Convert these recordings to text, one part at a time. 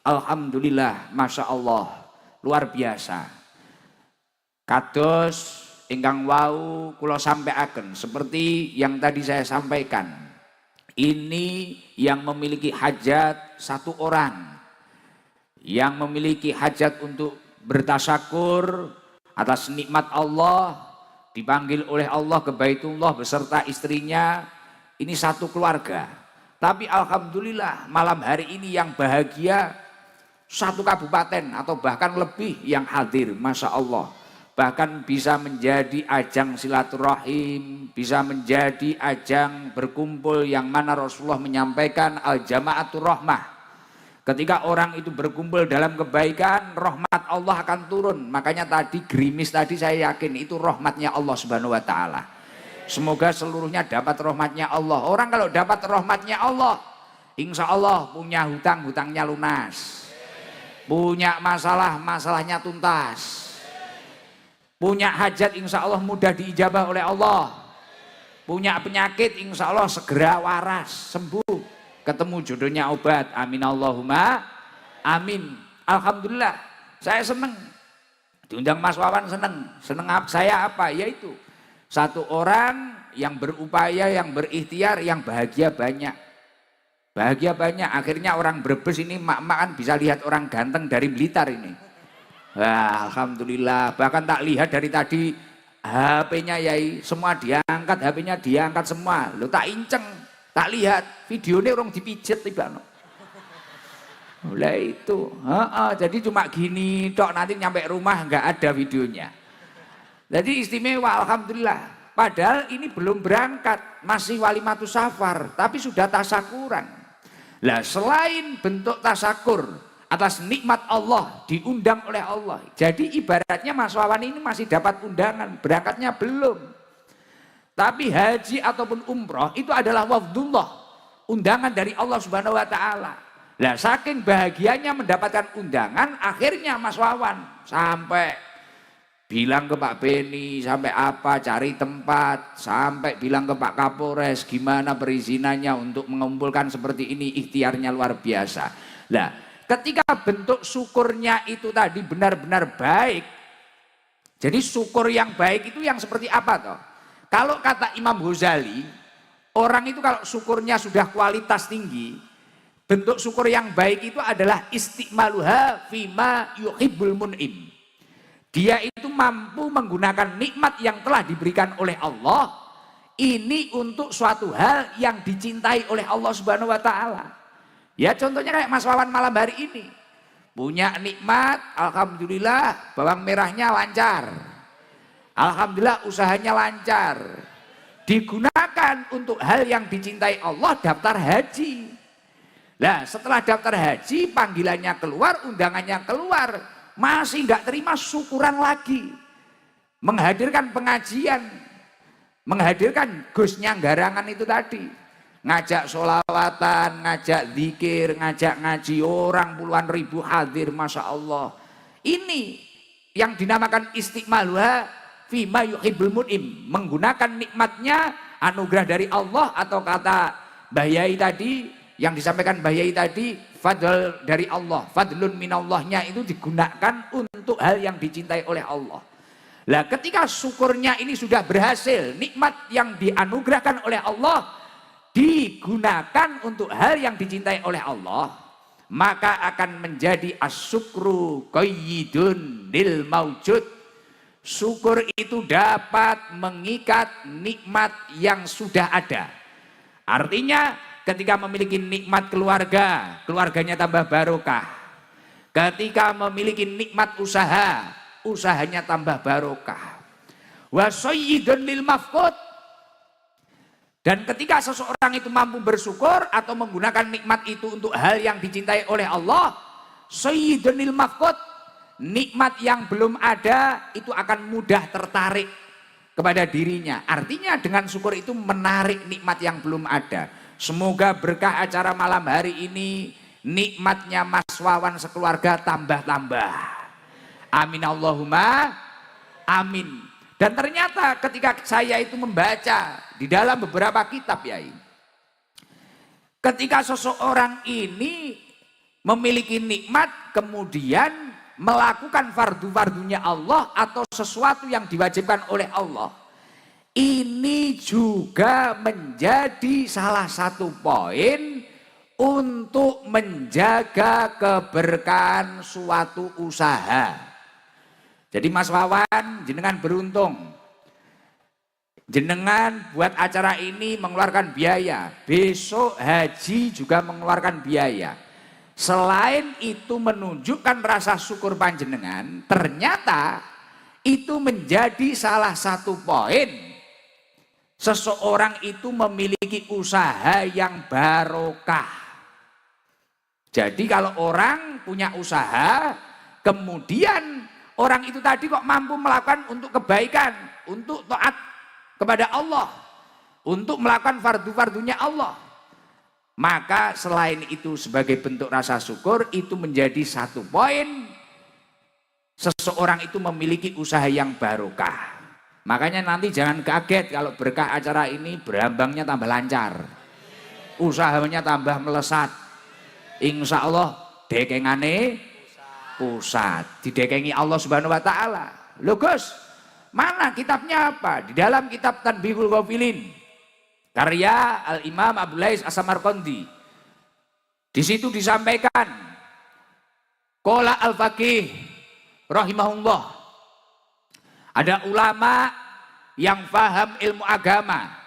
Alhamdulillah, Masya Allah, luar biasa. Kados ingkang wau kula sampaikan seperti yang tadi saya sampaikan. Ini yang memiliki hajat satu orang, yang memiliki hajat untuk bertasyakur atas nikmat Allah, dipanggil oleh Allah ke Baitullah beserta istrinya. Ini satu keluarga. Tapi alhamdulillah malam hari ini yang bahagia satu kabupaten atau bahkan lebih yang hadir, Masya Allah. Bahkan bisa menjadi ajang silaturahim, bisa menjadi ajang berkumpul yang mana Rasulullah menyampaikan al-jama'atur rahmah. Ketika orang itu berkumpul dalam kebaikan, rahmat Allah akan turun. Makanya tadi gerimis tadi saya yakin itu rahmatnya Allah Subhanahu wa taala. Semoga seluruhnya dapat rahmatnya Allah. Orang kalau dapat rahmatnya Allah, insya Allah punya hutang, hutangnya lunas. Punya masalah, masalahnya tuntas. Punya hajat insya Allah mudah diijabah oleh Allah. Punya penyakit insya Allah segera waras, sembuh. Ketemu jodohnya obat, amin Allahumma amin. Alhamdulillah saya seneng diundang Mas Wawan, seneng saya apa, yaitu satu orang yang berupaya, yang berikhtiar, yang bahagia banyak. Bahagia banyak, akhirnya orang Brebes ini mak-mak kan bisa lihat orang ganteng dari Blitar ini. Wah, alhamdulillah, bahkan tak lihat dari tadi HP-nya Yai, semua diangkat, HP-nya diangkat semua. Lo tak inceng, tak lihat, videonya orang dipijet tiba. Mulai itu, jadi cuma gini tok, nanti nyampe rumah nggak ada videonya. Jadi istimewa, alhamdulillah. Padahal ini belum berangkat, masih walimatus safar, tapi sudah tasakuran. Lah selain bentuk tasakur atas nikmat Allah, diundang oleh Allah. Jadi ibaratnya Mas Wawan ini masih dapat undangan, berangkatnya belum. Tapi haji ataupun umroh itu adalah wafdullah, undangan dari Allah Subhanahu wa taala. Lah saking bahagianya mendapatkan undangan, akhirnya Mas Wawan sampai bilang ke Pak Beni, sampai apa, cari tempat, sampai bilang ke Pak Kapolres gimana perizinannya untuk mengumpulkan seperti ini, ikhtiarnya luar biasa. Nah, ketika bentuk syukurnya itu tadi benar-benar baik, jadi syukur yang baik itu yang seperti apa toh? Kalau kata Imam Ghazali, orang itu kalau syukurnya sudah kualitas tinggi, bentuk syukur yang baik itu adalah istiqmaluha fima yuhibbul mun'im. Dia itu mampu menggunakan nikmat yang telah diberikan oleh Allah ini untuk suatu hal yang dicintai oleh Allah Subhanahu wa taala. Ya contohnya kayak Mas Wawan malam hari ini. Punya nikmat, alhamdulillah bawang merahnya lancar. Alhamdulillah usahanya lancar. Digunakan untuk hal yang dicintai Allah, daftar haji. Nah, setelah daftar haji, panggilannya keluar, undangannya keluar. Masih nggak terima, syukuran lagi, menghadirkan pengajian, menghadirkan Gusnya Garangan itu tadi, ngajak sholawatan, ngajak zikir, ngajak ngaji, orang puluhan ribu hadir, Masya Allah. Ini yang dinamakan istiqmaluha fima yuhibbul mun'im, menggunakan nikmatnya, anugerah dari Allah, atau kata Mbah Yai tadi, yang disampaikan Mbah Yai tadi, fadl dari Allah, fadlun minallahnya itu digunakan untuk hal yang dicintai oleh Allah. Lah ketika syukurnya ini sudah berhasil, nikmat yang dianugerahkan oleh Allah digunakan untuk hal yang dicintai oleh Allah, maka akan menjadi asyukru qayyidun lil maujud. Syukur itu dapat mengikat nikmat yang sudah ada. Artinya ketika memiliki nikmat keluarga, keluarganya tambah barokah. Ketika memiliki nikmat usaha, usahanya tambah barokah. Wa sayyidun lil mafqud. Dan ketika seseorang itu mampu bersyukur atau menggunakan nikmat itu untuk hal yang dicintai oleh Allah, sayyidun lil mafqud, nikmat yang belum ada itu akan mudah tertarik kepada dirinya. Artinya dengan syukur itu menarik nikmat yang belum ada. Semoga berkah acara malam hari ini, nikmatnya Mas Wawan sekeluarga tambah-tambah. Amin Allahumma amin. Dan ternyata ketika saya itu membaca di dalam beberapa kitab, Yai, ketika seseorang ini memiliki nikmat kemudian melakukan fardu-fardunya Allah atau sesuatu yang diwajibkan oleh Allah. Ini juga menjadi salah satu poin untuk menjaga keberkahan suatu usaha. Jadi Mas Wawan, jenengan beruntung. Jenengan buat acara ini mengeluarkan biaya. Besok haji juga mengeluarkan biaya. Selain itu menunjukkan rasa syukur panjenengan, ternyata itu menjadi salah satu poin. Seseorang itu memiliki usaha yang barokah. Jadi kalau orang punya usaha, kemudian orang itu tadi kok mampu melakukan untuk kebaikan, untuk taat kepada Allah, untuk melakukan fardu-fardunya Allah, maka selain itu sebagai bentuk rasa syukur, itu menjadi satu poin seseorang itu memiliki usaha yang barokah. Makanya nanti jangan kaget kalau berkah acara ini berambangnya tambah lancar, usahanya tambah melesat. Insya Allah dekengane pusat, didekengi Allah Subhanahu Wa Taala. Loh Gus, mana kitabnya apa? Di dalam kitab Tanbihul Ghafilin karya Al Imam Abdul Lais As-Samarqandi, di situ disampaikan qala al faqih rahimahullah, ada ulama yang faham ilmu agama.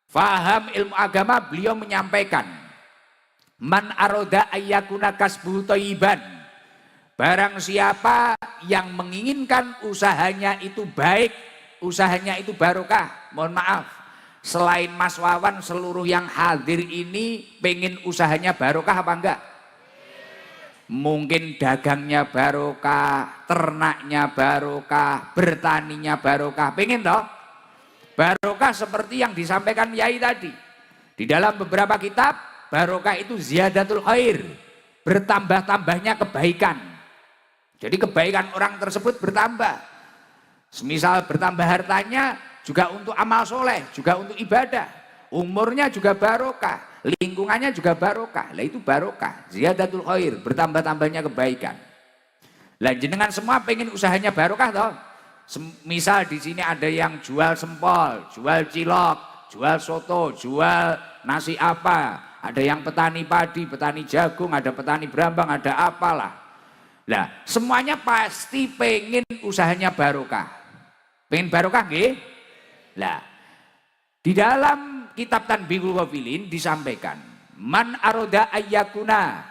Faham ilmu agama, beliau menyampaikan, man aroda ayyakuna kasbuhu thayyiban, barang siapa yang menginginkan usahanya itu baik, usahanya itu barokah. Mohon maaf, selain Mas Wawan, seluruh yang hadir ini pengen usahanya barokah apa enggak? Mungkin dagangnya barokah, ternaknya barokah, bertaninya barokah, pengen toh? Barokah seperti yang disampaikan Yai tadi. Di dalam beberapa kitab, barokah itu ziyadatul khair, bertambah-tambahnya kebaikan. Jadi kebaikan orang tersebut bertambah. Semisal bertambah hartanya juga untuk amal soleh, juga untuk ibadah. Umurnya juga barokah, lingkungannya juga barokah. Lah itu barokah, ziyadatul khair, bertambah-tambahnya kebaikan. Lah jenengan semua pengen usahanya barokah toh? Misal di sini ada yang jual sempol, jual cilok, jual soto, jual nasi apa, ada yang petani padi, petani jagung, ada petani berambang, ada apalah. Lah semuanya pasti pengen usahanya barokah. Pengen barokah nggih? Lah di dalam kitab Tanbihul Ghafilin disampaikan, man aroda ayyakuna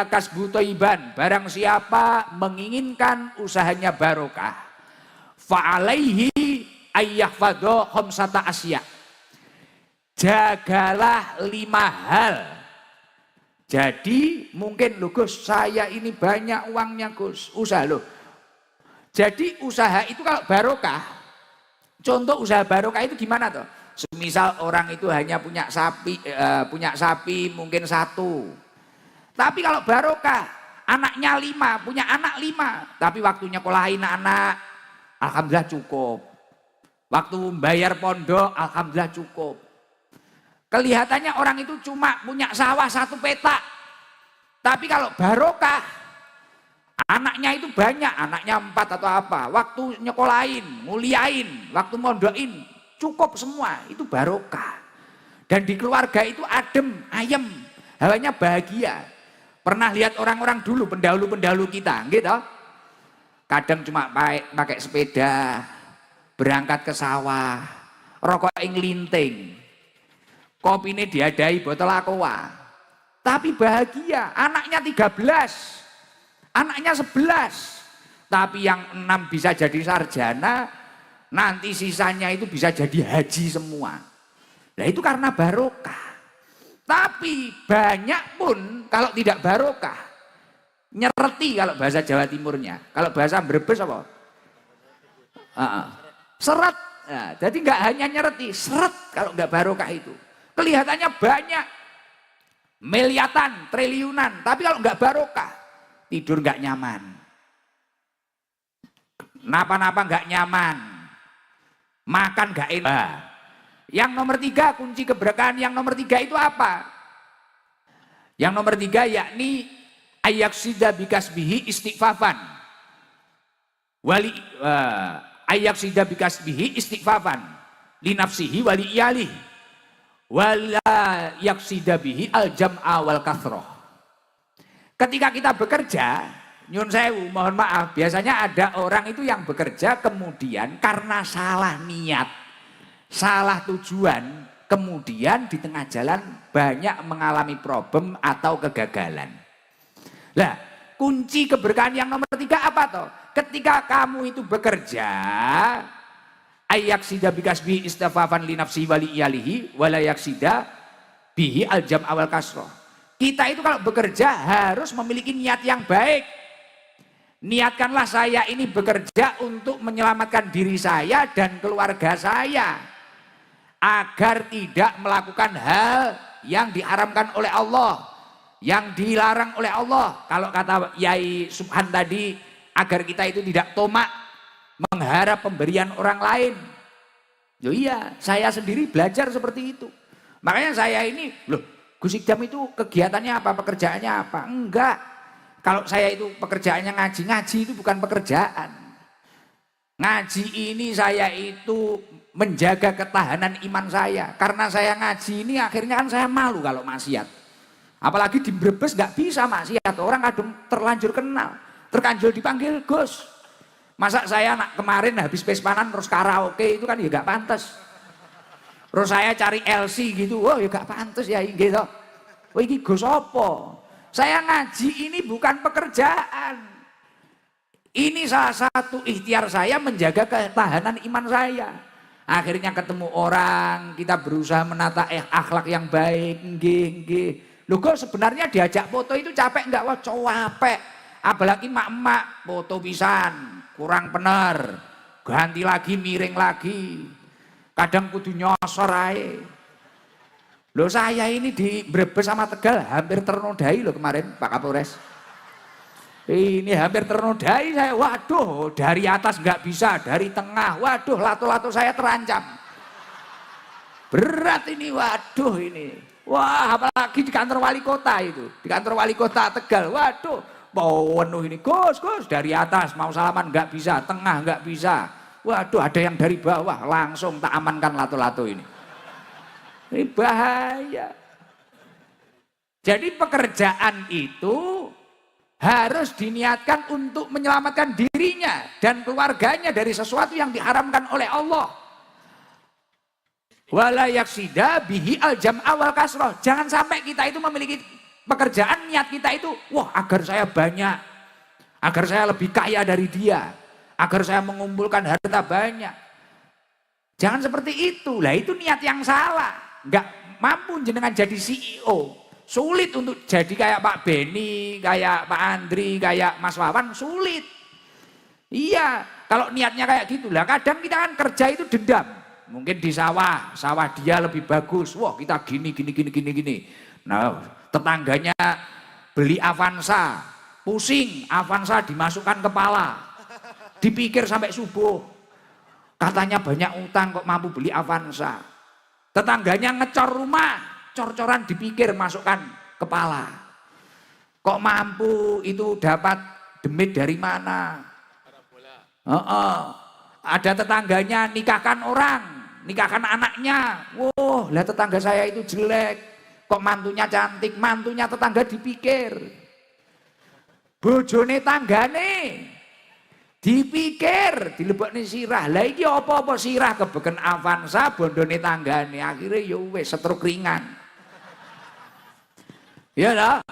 kasbu thayyiban, barang siapa menginginkan usahanya barokah, fa'alaihi ayyahfadho khamsata asya, jagalah 5 hal. Jadi mungkin loh Gus, saya ini banyak uangnya Gus, usaha loh. Jadi usaha itu kalau barokah, contoh usaha barokah itu gimana toh? Semisal orang itu hanya punya sapi mungkin 1. Tapi kalau barokah, anaknya 5, punya anak 5, tapi waktunya nyekolahin anak, alhamdulillah cukup. Waktu bayar pondok, alhamdulillah cukup. Kelihatannya orang itu cuma punya sawah 1 petak. Tapi kalau barokah, anaknya itu banyak, anaknya 4 atau apa, waktu nyekolahin, muliain, waktu mondokin, cukup semua, itu barokah. Dan di keluarga itu adem, ayem, hawanya bahagia. Pernah lihat orang-orang dulu, pendahulu-pendahulu kita, gitu. Kadang cuma pakai sepeda, berangkat ke sawah, rokok linting, kopi ini diadai botol aqua. Tapi bahagia, anaknya 13. Anaknya 11, tapi yang 6 bisa jadi sarjana, nanti sisanya itu bisa jadi haji semua. Nah itu karena barokah. Tapi banyak pun kalau tidak barokah, nyereti kalau bahasa Jawa Timurnya. Kalau bahasa Brebes apa? Seret. Nah, jadi nggak hanya nyereti, seret kalau nggak barokah itu. Kelihatannya banyak, miliatan, triliunan, tapi kalau nggak barokah, tidur nggak nyaman, napa-napa nggak nyaman, makan nggak enak. Yang nomor 3, kunci keberkahan yang nomor 3 itu apa? Yang nomor 3 yakni ayaksida bikasbihi istighfafan. Ayaksida bikasbihi istighfafan li nafsihi wali iyalih wala yaksida bihi al jam'a wal kathroh. Ketika kita bekerja, nyun sewu, mohon maaf, biasanya ada orang itu yang bekerja kemudian karena salah niat, salah tujuan, kemudian di tengah jalan banyak mengalami problem atau kegagalan. Lah, kunci keberkahan yang nomor 3 apa toh? Ketika kamu itu bekerja, ayaksida bikasbihi istighfafan li nafsihi wali iyalihi wala yaksida bihi al jam' awal kasroh. Kita itu kalau bekerja harus memiliki niat yang baik. Niatkanlah saya ini bekerja untuk menyelamatkan diri saya dan keluarga saya agar tidak melakukan hal yang diharamkan oleh Allah, yang dilarang oleh Allah. Kalau kata Yai Subhan tadi, agar kita itu tidak tomak mengharap pemberian orang lain. Yo iya, saya sendiri belajar seperti itu. Makanya saya ini, loh, Gus Ikdam itu kegiatannya apa, pekerjaannya apa? Enggak. Kalau saya itu pekerjaannya ngaji itu bukan pekerjaan. Ngaji ini saya itu menjaga ketahanan iman saya. Karena saya ngaji ini akhirnya kan saya malu kalau maksiat. Apalagi di Brebes nggak bisa maksiat. Orang kadang terlanjur kenal, terkanjul dipanggil Gus. Masa saya kemarin habis pespanan terus karaoke itu kan ya gak pantas. Terus saya cari LC gitu, oh ya gak pantas ya gitu. Oh ini Gus apa? Saya ngaji ini bukan pekerjaan. Ini salah satu ikhtiar saya menjaga ketahanan iman saya. Akhirnya ketemu orang, kita berusaha menata akhlak yang baik. Nggih. Loh kok sebenarnya diajak foto itu capek enggak? Wah capek. Apalagi mak-mak foto pisan. Kurang bener, ganti lagi, miring lagi, kadang kudu nyosor ae. Loh saya ini di Brebes sama Tegal hampir ternodai loh kemarin Pak Kapolres. Ini hampir ternodai saya, waduh dari atas nggak bisa, dari tengah, waduh lato-lato saya terancam. Berat ini, waduh ini. Wah apalagi di kantor wali kota itu, di kantor wali kota Tegal, waduh. Penuh ini, Gus, dari atas mau salaman nggak bisa, tengah nggak bisa. Waduh ada yang dari bawah, langsung tak amankan lato-lato ini. Ini bahaya. Jadi pekerjaan itu harus diniatkan untuk menyelamatkan dirinya dan keluarganya dari sesuatu yang diharamkan oleh Allah. Wala yaksida bihi al jam'a wal kasroh. Jangan sampai kita itu memiliki pekerjaan, niat kita itu, wah agar saya banyak, agar saya lebih kaya dari dia, agar saya mengumpulkan harta banyak. Jangan seperti itu, lah itu niat yang salah. Nggak mampu jenengan jadi CEO, sulit untuk jadi kayak Pak Beni, kayak Pak Andri, kayak Mas Wawan, sulit. Iya, kalau niatnya kayak gitu, lah kadang kita kan kerja itu dendam. Mungkin di sawah dia lebih bagus, wah kita gini. Nah, tetangganya beli Avanza, pusing, Avanza dimasukkan kepala, dipikir sampai subuh, katanya banyak utang kok mampu beli Avanza. Tetangganya ngecor rumah, cor-coran dipikir masukkan kepala, kok mampu itu dapat demit dari mana. Ada tetangganya nikahkan orang, nikahkan anaknya, wah lah tetangga saya itu jelek, kok mantunya cantik, mantunya tetangga dipikir, bojone tanggane dipikir, dilebokne sirah. Lah iki apa-apa sirah kebeken Avanza, bondone tanggane, akhirnya ya wis setruk ringan. Ya dah,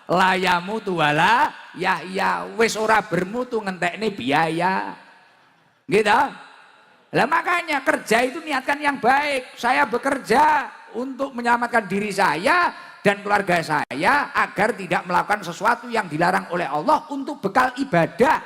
layamu tuwala ya wis ora bermutu ngentekne biaya. Gitu. Lah makanya kerja itu niatkan yang baik. Saya bekerja untuk menyelamatkan diri saya dan keluarga saya agar tidak melakukan sesuatu yang dilarang oleh Allah untuk bekal ibadah.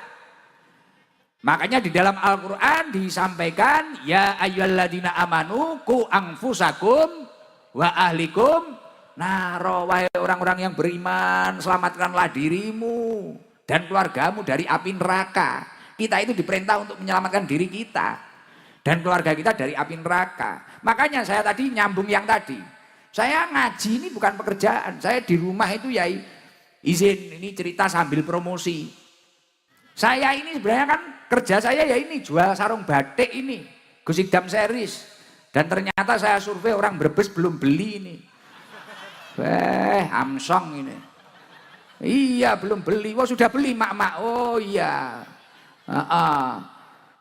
Makanya di dalam Al-Quran disampaikan, ya ayyuhalladzina amanu qu anfusakum wa ahlikum naro, wahai orang-orang yang beriman, selamatkanlah dirimu dan keluargamu dari api neraka. Kita itu diperintah untuk menyelamatkan diri kita dan keluarga kita dari api neraka. Makanya saya tadi nyambung yang tadi, Saya ngaji ini bukan pekerjaan. Saya di rumah itu ya izin ini cerita sambil promosi. Saya ini sebenarnya kan kerja saya ya ini jual sarung batik ini, Gus Idam series. Dan ternyata saya survei orang Brebes belum beli ini. Amsong ini. Iya belum beli. Wah sudah beli mak-mak. Oh iya.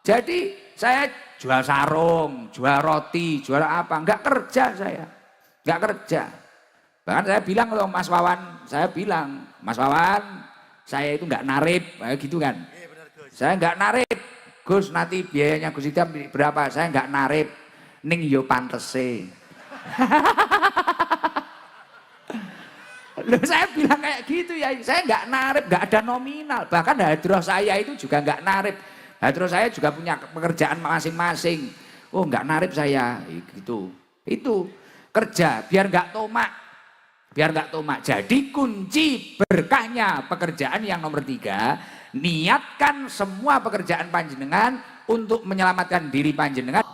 Jadi saya jual sarung, jual roti, jual apa? Enggak kerja saya. Enggak kerja. Bahkan saya bilang loh Mas Wawan, saya bilang, Mas Wawan, saya itu enggak narip, kayak gitu kan. Iya benar Gus. Saya enggak narip. Gus nanti biayanya Gus Idam berapa? Saya enggak narip. Ning yo pantese. Loh, saya bilang kayak gitu ya, saya enggak narip, enggak ada nominal. Bahkan hadroh saya itu juga enggak narip. Hadroh saya juga punya pekerjaan masing-masing. Oh enggak narip saya, gitu. Itu kerja biar enggak tomak. Biar enggak tomak. Jadi kunci berkahnya pekerjaan yang nomor 3, niatkan semua pekerjaan panjenengan untuk menyelamatkan diri panjenengan.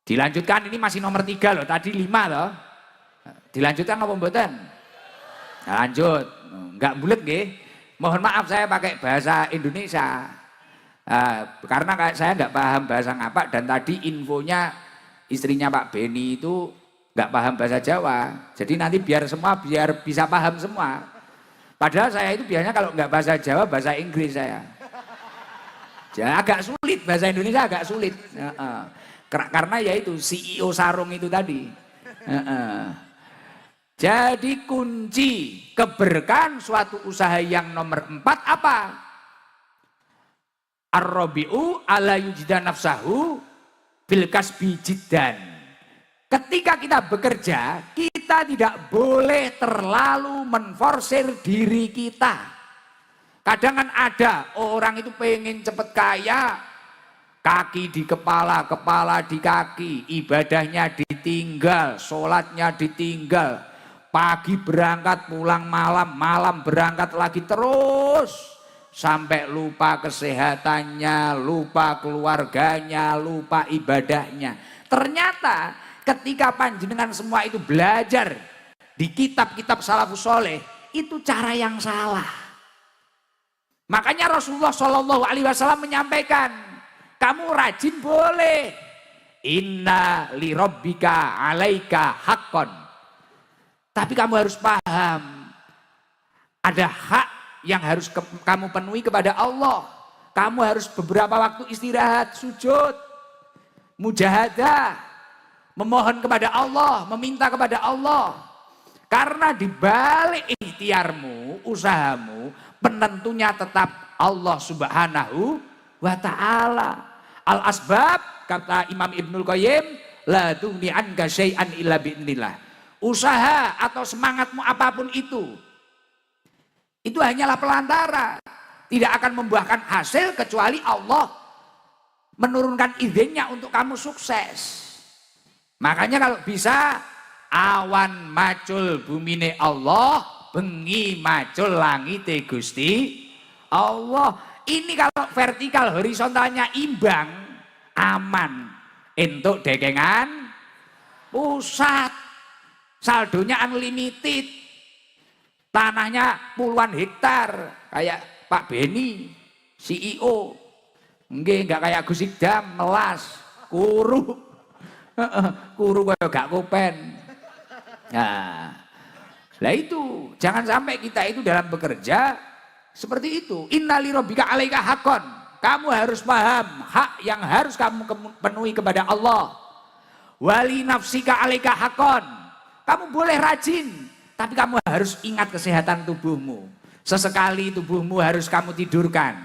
Dilanjutkan, ini masih nomor 3 loh, tadi 5 loh. Dilanjutkan apa mboten? Nah, lanjut, enggak bulet nggih. Mohon maaf saya pakai bahasa Indonesia. Karena saya enggak paham bahasa ngapak dan tadi infonya istrinya Pak Beni itu enggak paham bahasa Jawa. Jadi nanti biar bisa paham semua. Padahal saya itu biasanya kalau enggak bahasa Jawa, bahasa Inggris saya. Jadi agak sulit, bahasa Indonesia agak sulit. Karena ya itu CEO sarung itu tadi. Jadi kunci keberkahan suatu usaha yang nomor 4 apa? Ar-rabi'u ala yujida nafsahu bil kasbi jiddan. Ketika kita bekerja, kita tidak boleh terlalu menforsir diri kita. Kadang kan ada orang itu pengen cepet kaya, kaki di kepala, kepala di kaki, ibadahnya ditinggal, sholatnya ditinggal, pagi berangkat pulang malam, malam berangkat lagi terus sampai lupa kesehatannya, lupa keluarganya, lupa ibadahnya. Ternyata ketika panjenengan semua itu belajar di kitab-kitab salafus soleh, itu cara yang salah. Makanya Rasulullah SAW menyampaikan, kamu rajin boleh, inna li rabbika alaika haqqan. Tapi kamu harus paham, ada hak yang harus kamu penuhi kepada Allah. Kamu harus beberapa waktu istirahat, sujud, mujahadah, memohon kepada Allah, meminta kepada Allah. Karena di balik ikhtiarmu, usahamu, penentunya tetap Allah Subhanahu wa ta'ala. Al-asbab, kata Imam Ibnul Qayyim, la tughni anka syai'an illa bi'nillah. Usaha atau semangatmu apapun itu hanyalah pelantara, tidak akan membuahkan hasil kecuali Allah menurunkan izinnya untuk kamu sukses. Makanya kalau bisa, awan macul bumine Allah, bengi macul langite Gusti Allah. Ini kalau vertikal horizontalnya imbang, aman. Entuk dekengan pusat, saldonya unlimited, tanahnya puluhan hektar, kayak Pak Beni, CEO. Enggak kayak Gus Idam, melas, kuru kayak gak kopen. Nah itu, jangan sampai kita itu dalam bekerja seperti itu. Innali rabbika alaika haqqan. Kamu harus paham hak yang harus kamu penuhi kepada Allah. Wali nafsika alaika haqqan. Kamu boleh rajin, tapi kamu harus ingat kesehatan tubuhmu. Sesekali tubuhmu harus kamu tidurkan.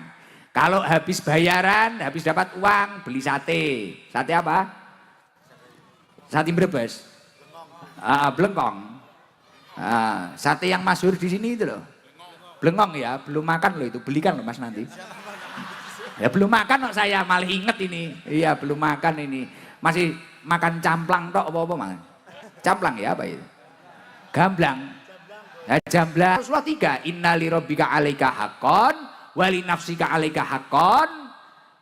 Kalau habis bayaran, habis dapat uang, beli sate. Sate apa? Sate Brebes. Blengkong. Sate yang masyhur di sini itu loh. Blengong ya, belum makan loh itu, belikan loh Mas nanti. Ya belum makan kok saya, malah inget ini. Iya belum makan ini. Masih makan camplang tok apa-apa Mas. Camplang ya apa itu? Gamblang. Ya jamblang. Rasulullah 3, innali rabbika alaika haqqan wali nafsika alaika haqqan.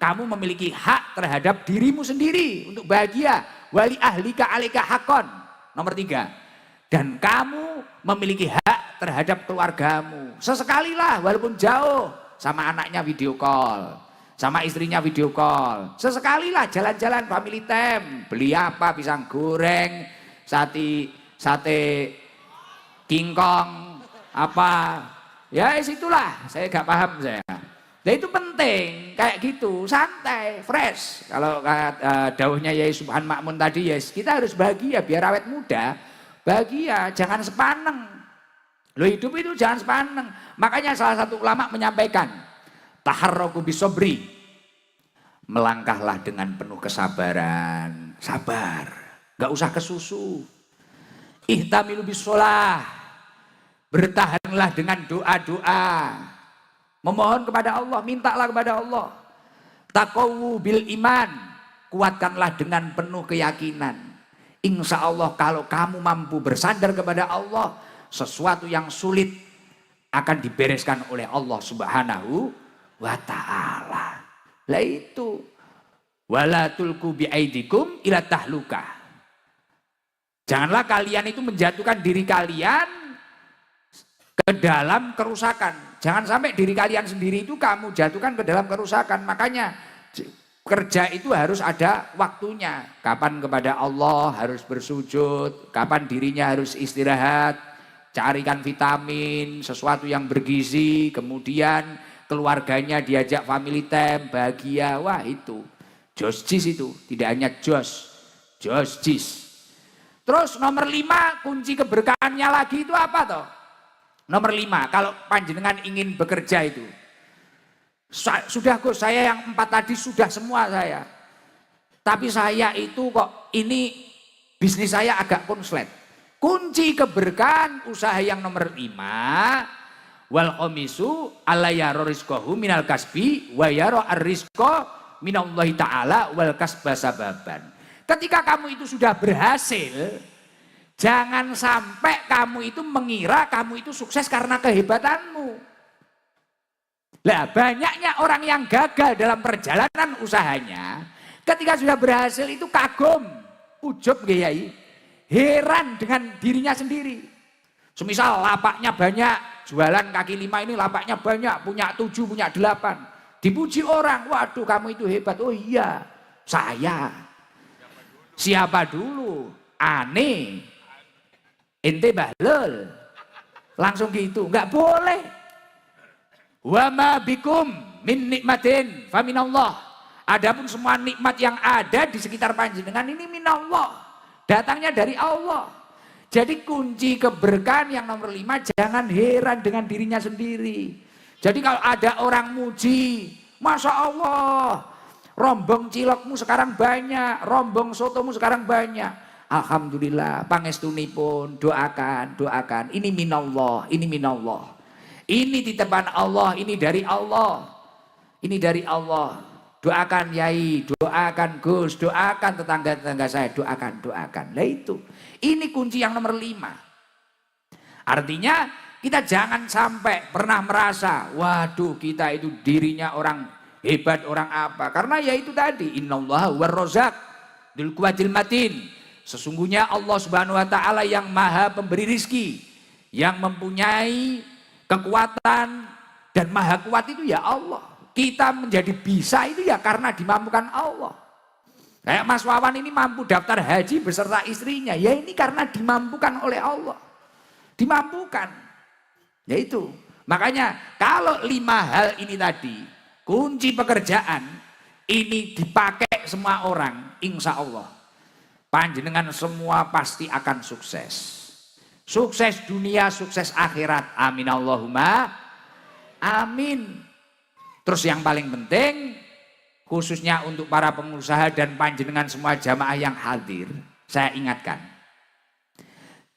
Kamu memiliki hak terhadap dirimu sendiri untuk bahagia. Wali ahlika alaika haqqan. Nomor 3, dan kamu memiliki hak terhadap keluargamu. Sesekalilah walaupun jauh, sama anaknya video call, sama istrinya video call. Sesekalilah jalan-jalan family time, beli apa, pisang goreng, sate kingkong, apa. Ya itulah, saya gak paham saya. Nah itu penting, kayak gitu, santai, fresh. Kalau dawuhnya Yai Subhan Makmun tadi, ya kita harus bahagia, biar awet muda, bahagia, jangan sepaneng. Lo hidup itu jangan sepaneng. Makanya salah satu ulama menyampaikan, taharraku bisobri, melangkahlah dengan penuh kesabaran, sabar, gak usah kesusu. Ihtamilu bisolah, bertahanlah dengan doa-doa. Memohon kepada Allah, mintalah kepada Allah. Taqawu bil iman, kuatkanlah dengan penuh keyakinan. Insya Allah kalau kamu mampu bersandar kepada Allah, sesuatu yang sulit akan dibereskan oleh Allah Subhanahu wa ta'ala. Lah itu, wala tulku biaidikum ila tahlukah. Janganlah kalian itu menjatuhkan diri kalian ke dalam kerusakan. Jangan sampai diri kalian sendiri itu kamu jatuhkan ke dalam kerusakan. Makanya kerja itu harus ada waktunya. Kapan kepada Allah harus bersujud, kapan dirinya harus istirahat, carikan vitamin, sesuatu yang bergizi, kemudian keluarganya diajak family time, bahagia. Wah itu, josjis itu, tidak hanya josjis. Terus nomor 5, kunci keberkahannya lagi itu apa toh? Nomor 5, kalau panjenengan ingin bekerja itu, sudah Gus, saya yang 4 tadi sudah semua saya. Tapi saya itu kok ini bisnis saya agak konslet. Kunci keberkahan usaha yang nomor 5, wal komisu alla yaro rizqahu minal kasbi wa yaro ar-rizqa minallahi ta'ala wal kasba sababan. Ketika kamu itu sudah berhasil, jangan sampai kamu itu mengira kamu itu sukses karena kehebatanmu. Lah banyaknya orang yang gagal dalam perjalanan usahanya, ketika sudah berhasil itu kagum, ujub Kiai, heran dengan dirinya sendiri. Semisal lapaknya banyak, jualan kaki 5 ini lapaknya banyak, punya 7, punya 8. Dipuji orang, waduh kamu itu hebat. Oh iya, saya. Siapa dulu? Aneh. Ente bahlul. Langsung gitu, enggak boleh. Wa ma bikum min nikmatin fa minallah. Adapun semua nikmat yang ada di sekitar panjenengan ini minallah. Datangnya dari Allah. Jadi kunci keberkahan yang nomor 5, jangan heran dengan dirinya sendiri. Jadi kalau ada orang muji, Masya Allah, rombong cilokmu sekarang banyak, rombong sotomu sekarang banyak. Alhamdulillah, pangestunipun, doakan. Ini minallah, ini minallah. Ini titipan Allah, ini dari Allah. Ini dari Allah. Doakan Yai, doakan Gus, doakan tetangga-tetangga saya, doakan. Lah itu. Ini kunci yang nomor 5. Artinya kita jangan sampai pernah merasa, waduh kita itu dirinya orang hebat, orang apa. Karena ya itu tadi, innallaha war-razzaq dzul quwwatil matin. Sesungguhnya Allah Subhanahu wa taala yang maha pemberi rizki, yang mempunyai kekuatan dan maha kuat itu ya Allah. Kita menjadi bisa itu ya karena dimampukan Allah. Kayak Mas Wawan ini mampu daftar haji beserta istrinya, ya ini karena dimampukan oleh Allah. Dimampukan. Ya itu. Makanya kalau 5 hal ini tadi, kunci pekerjaan ini dipakai semua orang, insya Allah panjenengan semua pasti akan sukses. Sukses dunia, sukses akhirat. Amin Allahumma amin. Terus yang paling penting, khususnya untuk para pengusaha dan panjenengan semua jamaah yang hadir, saya ingatkan,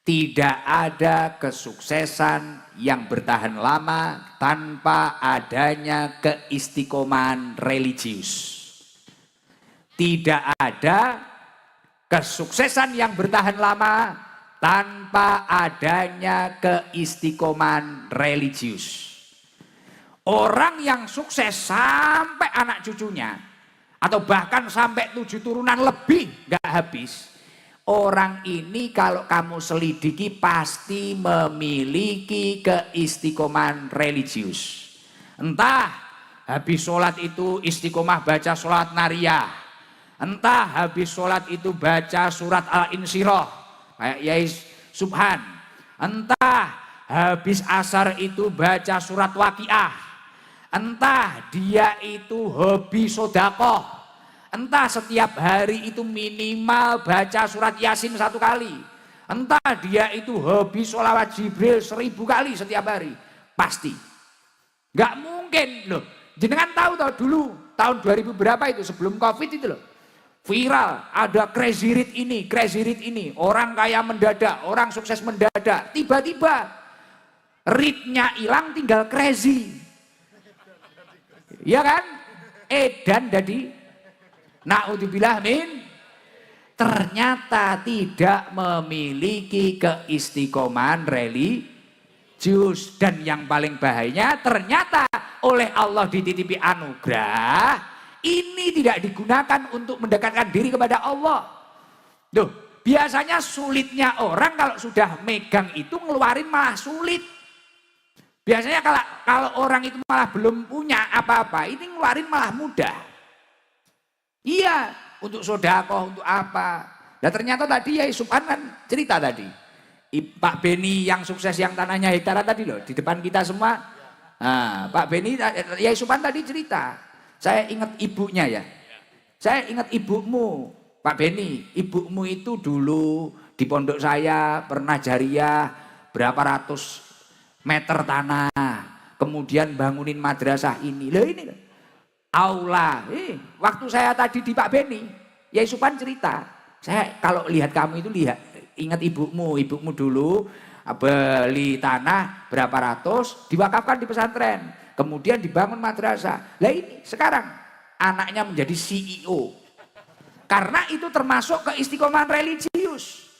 tidak ada kesuksesan yang bertahan lama tanpa adanya keistiqomahan religius. Tidak ada kesuksesan yang bertahan lama tanpa adanya keistiqomahan religius. Orang yang sukses sampai anak cucunya atau bahkan sampai 7 turunan lebih gak habis, Orang ini kalau kamu selidiki pasti memiliki keistiqomahan religius. Entah habis sholat itu istiqomah baca sholat nariyah. Entah habis sholat itu baca surat Al-Insyirah kayak Yai Subhan. Entah habis asar itu baca surat Waqiah. Entah dia itu hobi sodakoh. Entah setiap hari itu minimal baca surat Yasin 1 kali. Entah dia itu hobi sholawat Jibril 1000 kali setiap hari. Pasti. Gak mungkin loh. Jenengan tahu toh dulu tahun 2000 berapa itu sebelum Covid itu loh. Viral ada crazy rich ini, crazy rich ini. Orang kaya mendadak, orang sukses mendadak. Tiba-tiba ritnya hilang tinggal crazy. Ya kan? Edan jadi na'udzubillah min, ternyata tidak memiliki keistiqomahan religius. Dan yang paling bahayanya ternyata oleh Allah dititipi anugerah ini tidak digunakan untuk mendekatkan diri kepada Allah. Duh, biasanya sulitnya orang kalau sudah megang itu ngeluarin malah sulit. Biasanya kalau orang itu malah belum punya apa-apa, ini ngeluarin malah mudah. Iya, untuk sodako, untuk apa. Nah ternyata tadi Yai Subhan kan cerita tadi. Pak Beni yang sukses yang tanahnya hektaran tadi loh, di depan kita semua. Nah, Pak Beni, Yai Subhan tadi cerita. Saya ingat ibunya ya. Saya ingat ibumu, Pak Beni. Ibumu itu dulu di pondok saya pernah jariah berapa ratus meter tanah. Kemudian bangunin madrasah ini. Loh ini loh. Aula, waktu saya tadi di Pak Beni, Yai Subhan cerita, saya kalau lihat kamu itu ingat ibumu dulu beli tanah berapa ratus, diwakafkan di pesantren, kemudian dibangun madrasah. Lah ini sekarang anaknya menjadi CEO, karena itu termasuk keistiqomahan religius.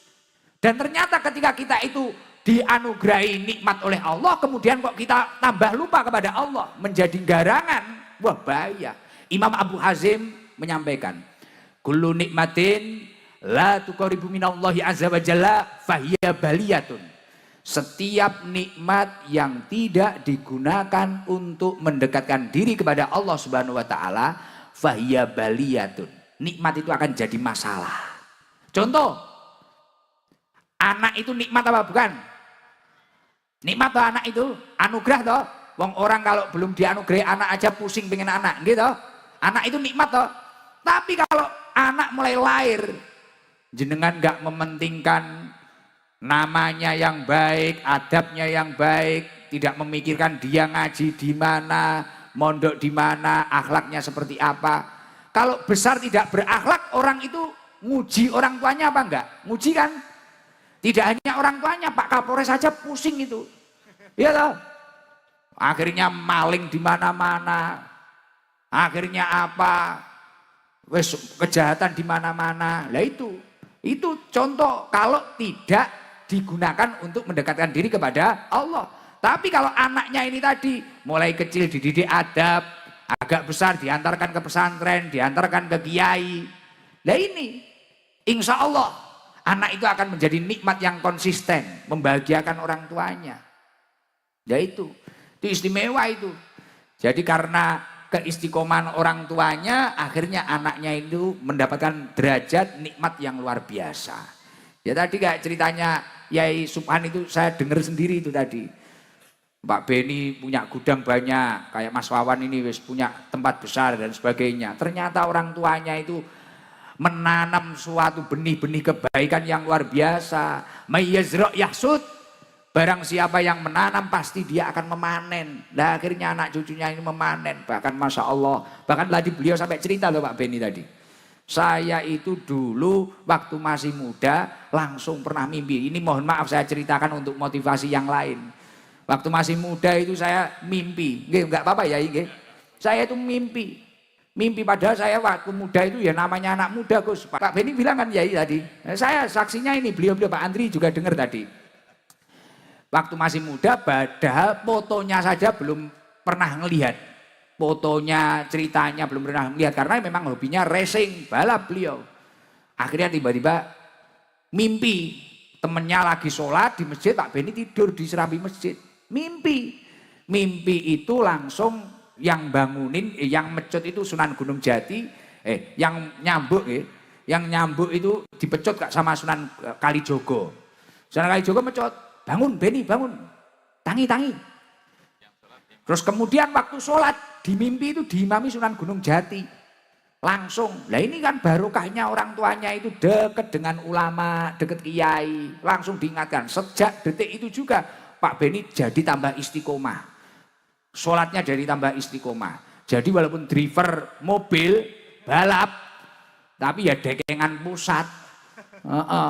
Dan ternyata ketika kita itu dianugerahi nikmat oleh Allah, kemudian kok kita tambah lupa kepada Allah, menjadi garangan. Wah bahaya. Imam Abu Hazim menyampaikan, kullu nikmatin la tuqaribu minallahi azza wa jalla fahiya baliyatun. Setiap nikmat yang tidak digunakan untuk mendekatkan diri kepada Allah Subhanahu wa taala fahiya baliyatun. Nikmat itu akan jadi masalah. Contoh, anak itu nikmat apa bukan? Nikmat toh anak itu, anugerah toh. Wong orang kalau belum dianugerahi anak aja pusing pengen anak, gitu. Anak itu nikmat toh. Tapi kalau anak mulai lahir, jenengan nggak mementingkan namanya yang baik, adabnya yang baik, tidak memikirkan dia ngaji di mana, mondok di mana, akhlaknya seperti apa. Kalau besar tidak berakhlak, orang itu nguji orang tuanya apa enggak? Nguji kan? Tidak hanya orang tuanya, Pak Kapolres saja pusing itu. Iya toh? Akhirnya maling di mana-mana. Akhirnya apa? Wes kejahatan di mana-mana. Lah itu contoh kalau tidak digunakan untuk mendekatkan diri kepada Allah. Tapi kalau anaknya ini tadi mulai kecil dididik adab, agak besar diantarkan ke pesantren, diantarkan ke kiai. Lah ini insya Allah anak itu akan menjadi nikmat yang konsisten, membahagiakan orang tuanya. Ya itu istimewa itu. Jadi karena keistiqomahan orang tuanya, akhirnya anaknya itu mendapatkan derajat nikmat yang luar biasa. Ya tadi kayak ceritanya Yai Subhan itu saya dengar sendiri itu tadi. Pak Beni punya gudang banyak, kayak Mas Wawan ini wis punya tempat besar dan sebagainya. Ternyata orang tuanya itu menanam suatu benih-benih kebaikan yang luar biasa. Mayyazra' yahsud. Barang siapa yang menanam pasti dia akan memanen. Nah akhirnya anak cucunya ini memanen. Bahkan Masya Allah. Bahkan tadi beliau sampai cerita loh Pak Beni tadi. Saya itu dulu waktu masih muda langsung pernah mimpi. Ini mohon maaf saya ceritakan untuk motivasi yang lain. Waktu masih muda itu saya mimpi. Enggak apa-apa ya ini. Saya itu mimpi. Mimpi padahal saya waktu muda itu ya namanya anak muda Gus. Pak Beni bilang kan ya tadi. Saya saksinya ini beliau Pak Andri juga dengar tadi. Waktu masih muda, padahal fotonya saja belum pernah ngelihat. Fotonya, ceritanya belum pernah ngelihat. Karena memang hobinya racing, balap beliau. Akhirnya tiba-tiba Mimpi temennya lagi sholat di masjid, Pak Beni tidur di serambi masjid. Mimpi itu langsung yang bangunin, yang mecut itu Sunan Gunung Jati, yang nyambuk itu dipecut sama Sunan Kalijogo. Sunan Kalijogo mecut, bangun Beni, bangun, tangi. Terus kemudian waktu sholat di mimpi itu diimami Sunan Gunung Jati. Langsung, lah ini kan barokahnya orang tuanya itu deket dengan ulama, deket kiai. Langsung diingatkan, sejak detik itu juga Pak Beni jadi tambah istiqomah. Sholatnya jadi tambah istiqomah. Jadi walaupun driver mobil, balap, tapi ya dekengan pusat.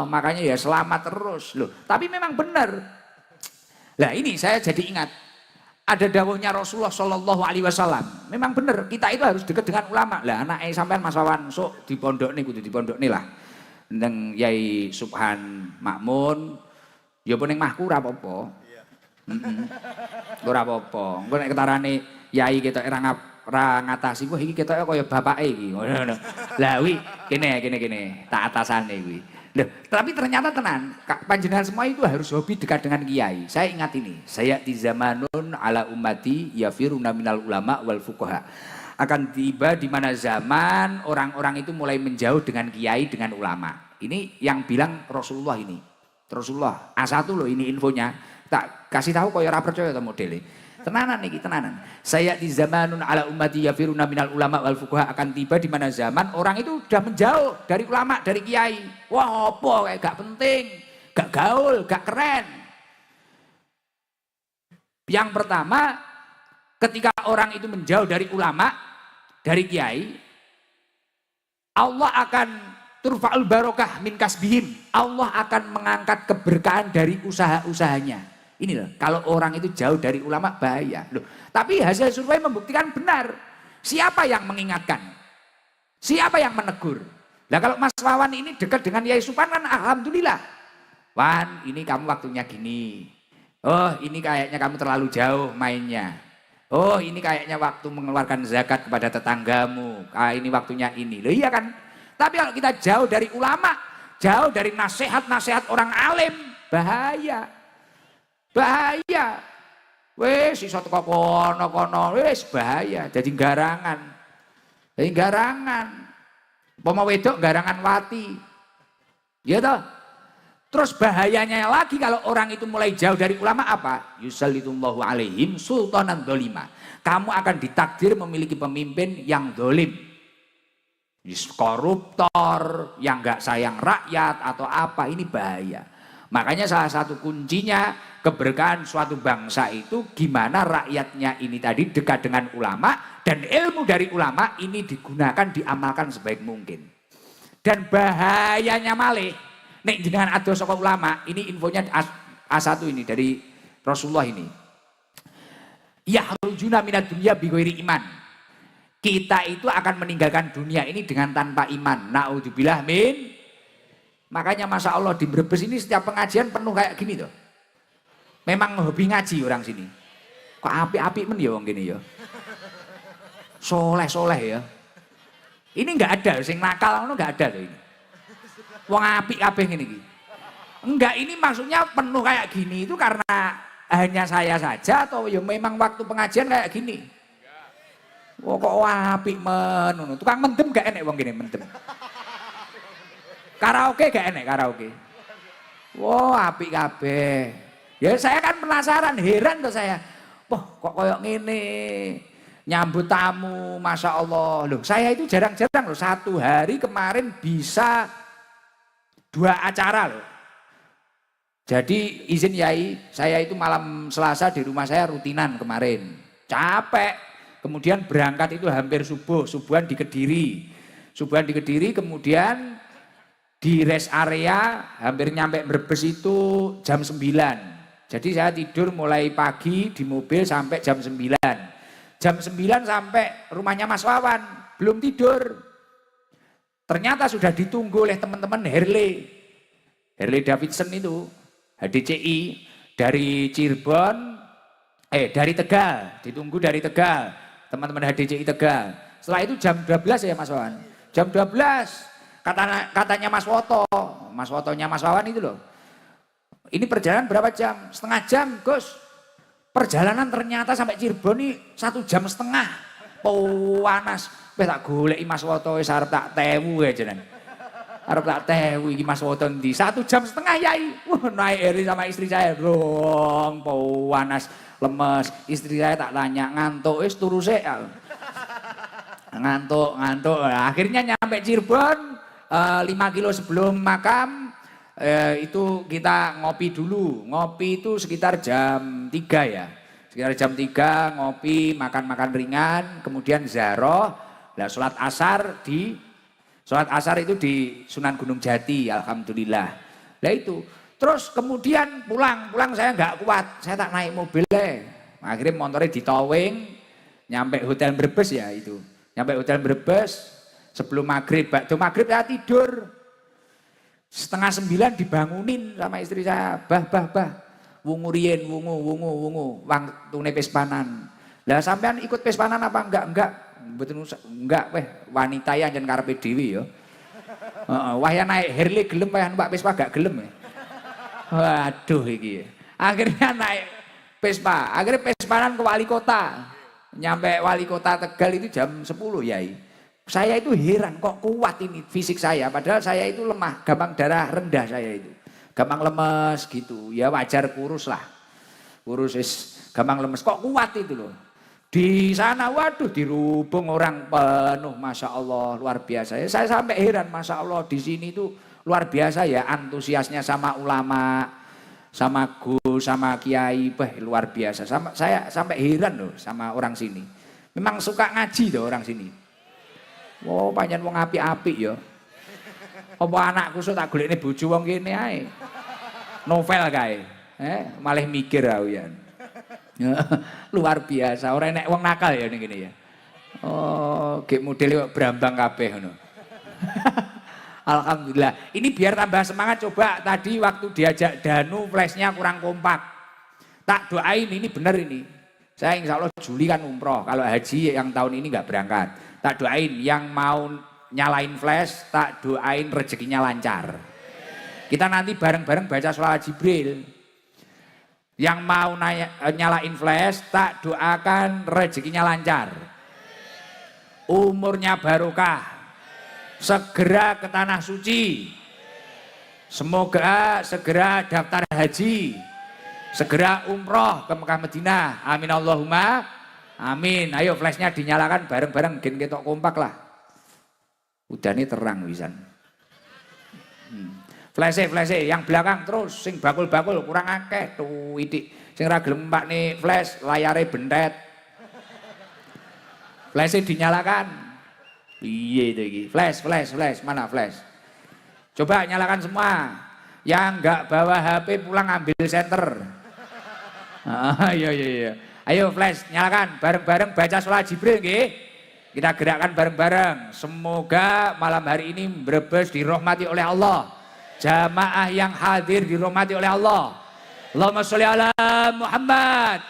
Makanya ya selamat terus loh. Tapi memang benar. Lah ini saya jadi ingat. Ada dawuhnya Rasulullah Shallallahu Alaihi Wasallam. Memang benar kita itu harus dekat dengan ulama. Lah anak sampean Mas Wawan sok di pondok nih, kudu di pondok nih lah. Neng Yai Subhan Makmun, ya pun neng mahku ora apa-apa. Ora apa-apa. Engko nek ketarane Yai ketok ra ngatasi, wah iki ketoke kaya bapake iki. Ngono. Lah wi kene tak atasane kuwi. Loh, tapi ternyata tenan, panjenengan semua itu harus hobi dekat dengan kiai. Saya ingat ini, saya di zamanun ala ummati yafiruna minal ulama wal fuqaha. Akan tiba di mana zaman orang-orang itu mulai menjauh dengan kiai, dengan ulama. Ini yang bilang Rasulullah ini. Rasulullah, A1 loh ini infonya. Tak kasih tahu kaya ora percaya ta modele. Tenanan nih, tenanan. Saya di zamanun ala ummati yafiruna minal ulama wal fuqaha, akan tiba di mana zaman orang itu sudah menjauh dari ulama, dari kiai. Wah, apa kayak gak penting, gak gaul, gak keren. Yang pertama, ketika orang itu menjauh dari ulama, dari kiai, Allah akan turfa'ul barokah min kasbihim. Allah akan mengangkat keberkahan dari usaha-usahanya. Ini loh, kalau orang itu jauh dari ulama bahaya. Loh, tapi hasil survei membuktikan benar. Siapa yang mengingatkan? Siapa yang menegur? Nah kalau Mas Wawan ini dekat dengan Yai Supan kan alhamdulillah. Wan, ini kamu waktunya gini. Oh, ini kayaknya kamu terlalu jauh mainnya. Oh, ini kayaknya waktu mengeluarkan zakat kepada tetanggamu. Ah, ini waktunya ini. Loh iya kan? Tapi kalau kita jauh dari ulama, jauh dari nasihat-nasihat orang alim, bahaya. Bahaya. Wes iso teko kono-kono, wes bahaya. Jadi garangan. Jadi garangan. Poma wedok garangan wati. Ya toh? Terus bahayanya lagi kalau orang itu mulai jauh dari ulama apa? Yusallitullahu alaihim sultanan dolima. Kamu akan ditakdir memiliki pemimpin yang dolim. Koruptor, yang gak sayang rakyat atau apa, ini bahaya. Makanya salah satu kuncinya keberkahan suatu bangsa itu gimana rakyatnya ini tadi dekat dengan ulama dan ilmu dari ulama ini digunakan, diamalkan sebaik mungkin. Dan bahayanya malih, nek jenengan ado saka ulama, ini infonya A1 ini dari Rasulullah ini. Yahrujuna minad dunya bighairi iman. Kita itu akan meninggalkan dunia ini dengan tanpa iman. Naudzubillah min. Makanya Masya Allah di Brebes ini setiap pengajian penuh kayak gini tuh. Memang hobi ngaji orang sini. Kok api-api men ya wong gini ya. Soleh-soleh ya. Ini enggak ada, sing nakal ngono enggak ada tuh ini. Wong apik kabeh ngene iki. Enggak, ini maksudnya penuh kayak gini itu karena hanya saya saja atau ya memang waktu pengajian kayak gini. Wah kok apik men ngono. Tukang mendem gak enek wong gini mendem. Karaoke gak enek karaoke. Wah apik kabeh. Ya saya kan penasaran, heran tuh saya. Wah kok koyok ngene. Nyambut tamu, Masya Allah. Loh saya itu jarang-jarang loh. Satu hari kemarin bisa 2 acara loh. Jadi izin Yai, saya itu malam Selasa di rumah saya rutinan kemarin. Capek. Kemudian berangkat itu hampir subuhan di Kediri. Subuhan di Kediri kemudian di rest area hampir nyampe Brebes itu jam 9. Jadi saya tidur mulai pagi di mobil sampai jam 9. Jam 9 sampai rumahnya Mas Wawan, belum tidur. Ternyata sudah ditunggu oleh teman-teman Harley Davidson itu, HDCI dari Cirebon, dari Tegal, ditunggu dari Tegal, teman-teman HDCI Tegal. Setelah itu jam 12 ya Mas Wawan, jam 12 katanya Mas Woto, Mas Wotonya Mas Wawan itu loh. Ini perjalanan berapa jam? Setengah jam, Gus. Perjalanan ternyata sampai Cirebon ini 1,5 jam. Panas. Wis tak goleki Mas Woto wis arep tak tewu ya jenengan. Arep tak tewu iki Mas Woto ndi? 1,5 jam Yai. Wah, naik eri sama istri saya. Rong, panas, lemes. Istri saya tak tanya, ngantuk wis turu sik. Ngantuk. Akhirnya nyampe Cirebon 5 kilo sebelum makam itu kita ngopi dulu. Ngopi itu sekitar jam 3 ya. Sekitar jam 3 ngopi, makan ringan, kemudian ziarah. Nah, sholat asar itu di Sunan Gunung Jati, alhamdulillah. Nah itu, terus kemudian pulang saya nggak kuat, saya tak naik mobilnya. Akhirnya motornya ditowing, nyampe Hotel Brebes ya itu. Nyampe Hotel Brebes, sebelum maghrib saya tidur. 8:30 dibangunin sama istri saya, bah. Wungu rien, wungu, waktune pespanan. Lah sampean ikut pespanan apa enggak? Mboten enggak wanita ya jan karepe dhewe ya. Heeh, wahya naik Harley gelem wahya numpak Vespa gak gelem ya. Waduh iki. Akhirnya naik Vespa, akhirnya pespanan ke wali kota. Nyampe wali kota Tegal itu jam 10 Yai. Saya itu heran kok kuat ini fisik saya, padahal saya itu lemah, gampang darah rendah saya itu. Gampang lemes gitu, ya wajar kurus gampang lemes, kok kuat itu loh. Di sana waduh dirubung orang penuh, Masya Allah luar biasa. Saya sampai heran, Masya Allah di sini tuh luar biasa ya antusiasnya sama ulama, sama Gus, sama Kiai, luar biasa. Saya sampai heran loh sama orang sini. Memang suka ngaji loh orang sini. Oh panjang wong api-api ya. Apa anakku sok tak golekne bojo wong kene ae. Novel kae. Malah mikir aku ya. Luar biasa, ora enek wong nakal ya ning kene ya. Oh, gek modele kok brambang kabeh ngono. Alhamdulillah. Ini biar tambah semangat coba tadi waktu diajak Danu flashnya kurang kompak. Tak doain ini bener ini. Saya insya Allah Juli kan umroh. Kalau haji yang tahun ini nggak berangkat. Tak doain yang mau nyalain flash, tak doain rezekinya lancar. Kita nanti bareng-bareng baca sholawat Jibril. Yang mau nyalain flash, tak doakan rezekinya lancar. Umurnya barokah. Segera ke tanah suci. Semoga segera daftar haji. Segera umroh ke Mekah Madinah. Amin Allahumma. Amin. Ayo flashnya dinyalakan bareng-bareng gen ketok kompak lah. Udah nih terang wisan. Flash yang belakang terus sing bakul-bakul kurang akeh tuh idik. Sing ra gelem nih flash layare bentet. Flash dinyalakan. Iya itu iki. Flash. Mana flash? Coba nyalakan semua. Yang enggak bawa HP pulang ambil senter. Iya. Ayo flash nyalakan bareng-bareng baca sholat Jibril nggih. Kita gerakkan bareng-bareng. Semoga malam hari ini Brebes dirahmati oleh Allah. Jamaah yang hadir dirahmati oleh Allah. Allahumma sholli ala Muhammad.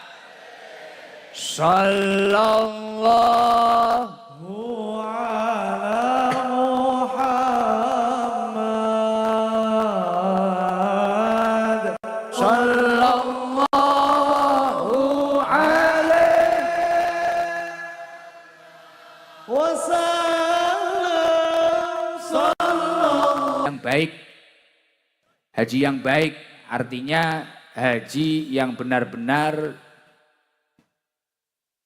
Sallallahu ala Muhammad. Sallallahu yang baik, haji yang baik artinya haji yang benar-benar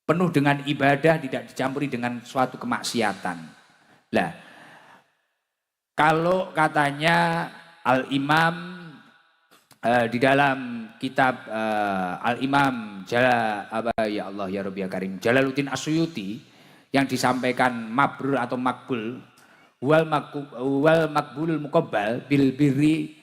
penuh dengan ibadah, tidak dicampuri dengan suatu kemaksiatan. Lah, kalau katanya Al-Imam di dalam kitab Al-Imam ya Allah ya Rabbi ya Karim Jalaluddin As-Suyuti yang disampaikan mabrur atau makbul wal makbulul muqabbal bil birri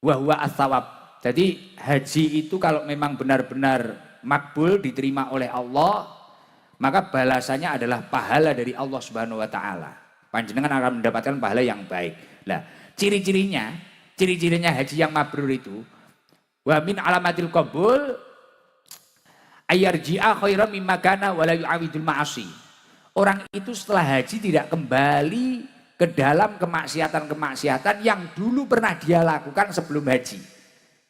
wa huwa as-sawab. Jadi haji itu kalau memang benar-benar makbul diterima oleh Allah, maka balasannya adalah pahala dari Allah Subhanahu wa taala. Panjenengan akan mendapatkan pahala yang baik. Nah, ciri-cirinya haji yang mabrur itu wa min alamatil qabul ayarji'a khairan mimma kana wa la yu'awidul ma'asi. Orang itu setelah haji tidak kembali ke dalam kemaksiatan-kemaksiatan yang dulu pernah dia lakukan sebelum haji.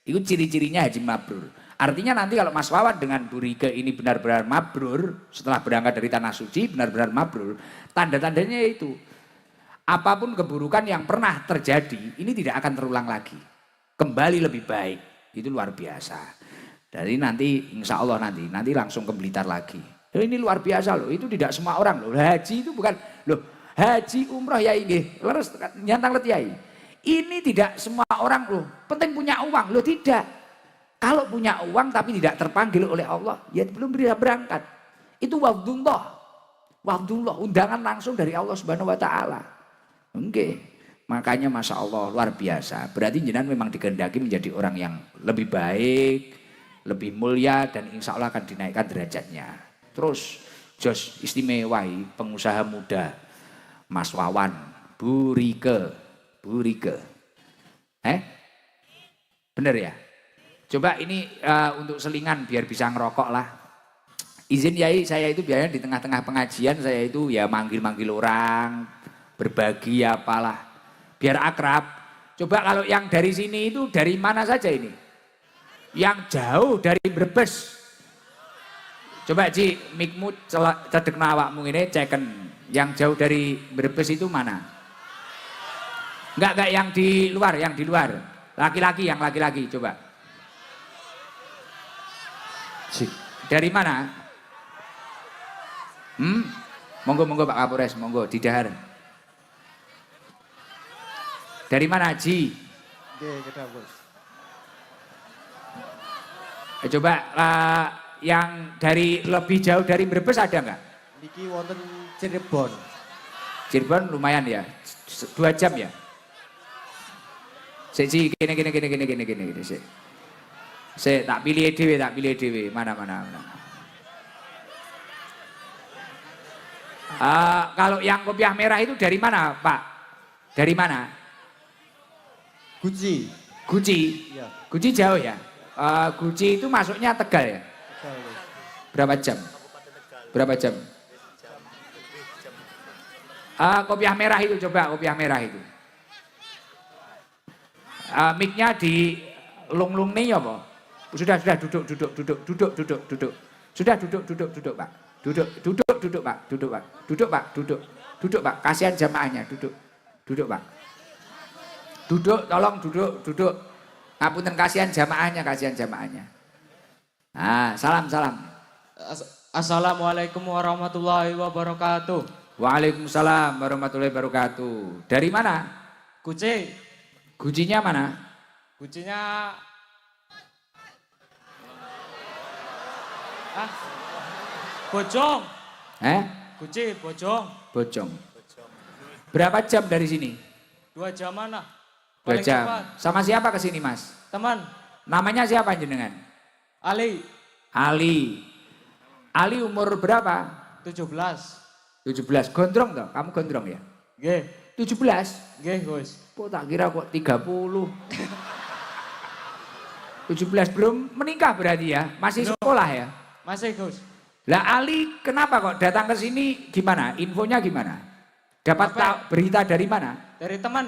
Itu ciri-cirinya haji mabrur. Artinya nanti kalau Mas Wawan dengan Bu Rike ini benar-benar mabrur, setelah berangkat dari tanah suci benar-benar mabrur, tanda-tandanya itu apapun keburukan yang pernah terjadi ini tidak akan terulang lagi. Kembali lebih baik. Itu luar biasa. Dari nanti insya Allah nanti langsung ke Blitar lagi. Ini luar biasa loh. Itu tidak semua orang loh. Haji itu bukan loh. Haji umroh ya ini. Leres nyantang letiyai. Ini tidak semua orang loh. Penting punya uang loh, tidak. Kalau punya uang tapi tidak terpanggil oleh Allah, ya belum bisa berangkat. Itu wa'dullah. Wa'dullah, undangan langsung dari Allah Subhanahu wa taala. Oke. Makanya Masya Allah luar biasa. Berarti jenengan memang dikehendaki menjadi orang yang lebih baik, lebih mulia, dan insya Allah akan dinaikkan derajatnya. Terus jos istimewai pengusaha muda Mas Wawan, Bu Rike. Bener ya? Coba ini untuk selingan biar bisa ngerokok lah. Izin Yai, saya itu biasanya di tengah-tengah pengajian saya itu ya manggil-manggil orang, berbagi apalah. Biar akrab. Coba kalau yang dari sini itu dari mana saja ini? Yang jauh dari Brebes. Coba Ci, mikmu cedek awakmu ini ceken. Yang jauh dari Brebes itu mana? Enggak yang di luar, yang di luar. Laki-laki, yang laki-laki coba. Ci, dari mana? Monggo Pak Kapolres, monggo di dahar. Dari mana Haji? Coba yang dari lebih jauh dari Brebes ada nggak? Niki wonten Cirebon. Cirebon lumayan ya, 2 jam ya. Gini. Tak pilih dewe. Mana. Kalau yang kopiah merah itu dari mana Pak? Dari mana? Guci. Ya. Guci jauh ya. Guci itu masuknya Tegal ya. Berapa jam? Kopiah merah itu coba kopiah merah itu. Mic-nya di lung nih apa? Sudah duduk. Sudah duduk Pak. Duduk Pak. Kasihan jamaahnya duduk Pak. Tolong duduk. Ngapunten kasihan jamaahnya. Salam. Assalamualaikum warahmatullahi wabarakatuh. Waalaikumsalam warahmatullahi wabarakatuh. Dari mana? Gucinya mana? Gucinya Bojong. Guci Bojong. Berapa jam dari sini? 2 jaman lah. 2 jam. Cepat. Sama siapa ke sini Mas? Teman. Namanya siapa jenengan? Ali umur berapa? 17. Gondrong toh? Kamu gondrong ya? Nggih. 17? Nggih, Gus. Kok tak kira kok 30. 17 belum menikah berarti ya? Masih sekolah ya? Masih, Gus. Lah Ali kenapa kok datang ke sini gimana? Infonya gimana? Dapat berita dari mana? Dari teman.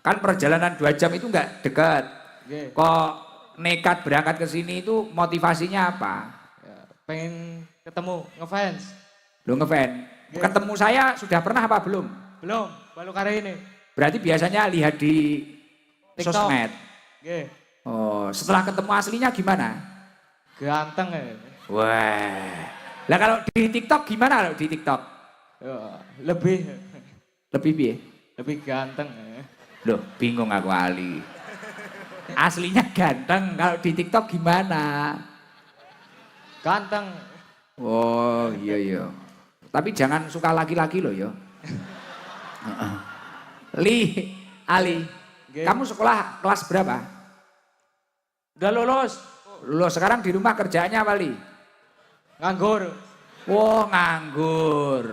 Kan perjalanan 2 jam itu enggak dekat. Nggih. Kok nekat berangkat ke sini itu motivasinya apa? Ya, pengen ketemu ngefans. Lo ngefans. Ketemu saya sudah pernah apa belum? Belum, baru kali ini. Berarti biasanya lihat di TikTok. sosmed. Nggih. Oh, setelah ketemu aslinya gimana? Ganteng ya. Wah. Lah kalau di TikTok gimana kalau di TikTok? Ya, lebih Piye? lebih ganteng ya. Loh, bingung aku Ali. Aslinya ganteng, kalau di TikTok gimana? Ganteng. Oh, iya. Tapi jangan suka laki-laki loh ya. Ali, kamu sekolah kelas berapa? Udah lulus. Lulus, sekarang di rumah kerjaannya apa Li? Nganggur. Wah, nganggur.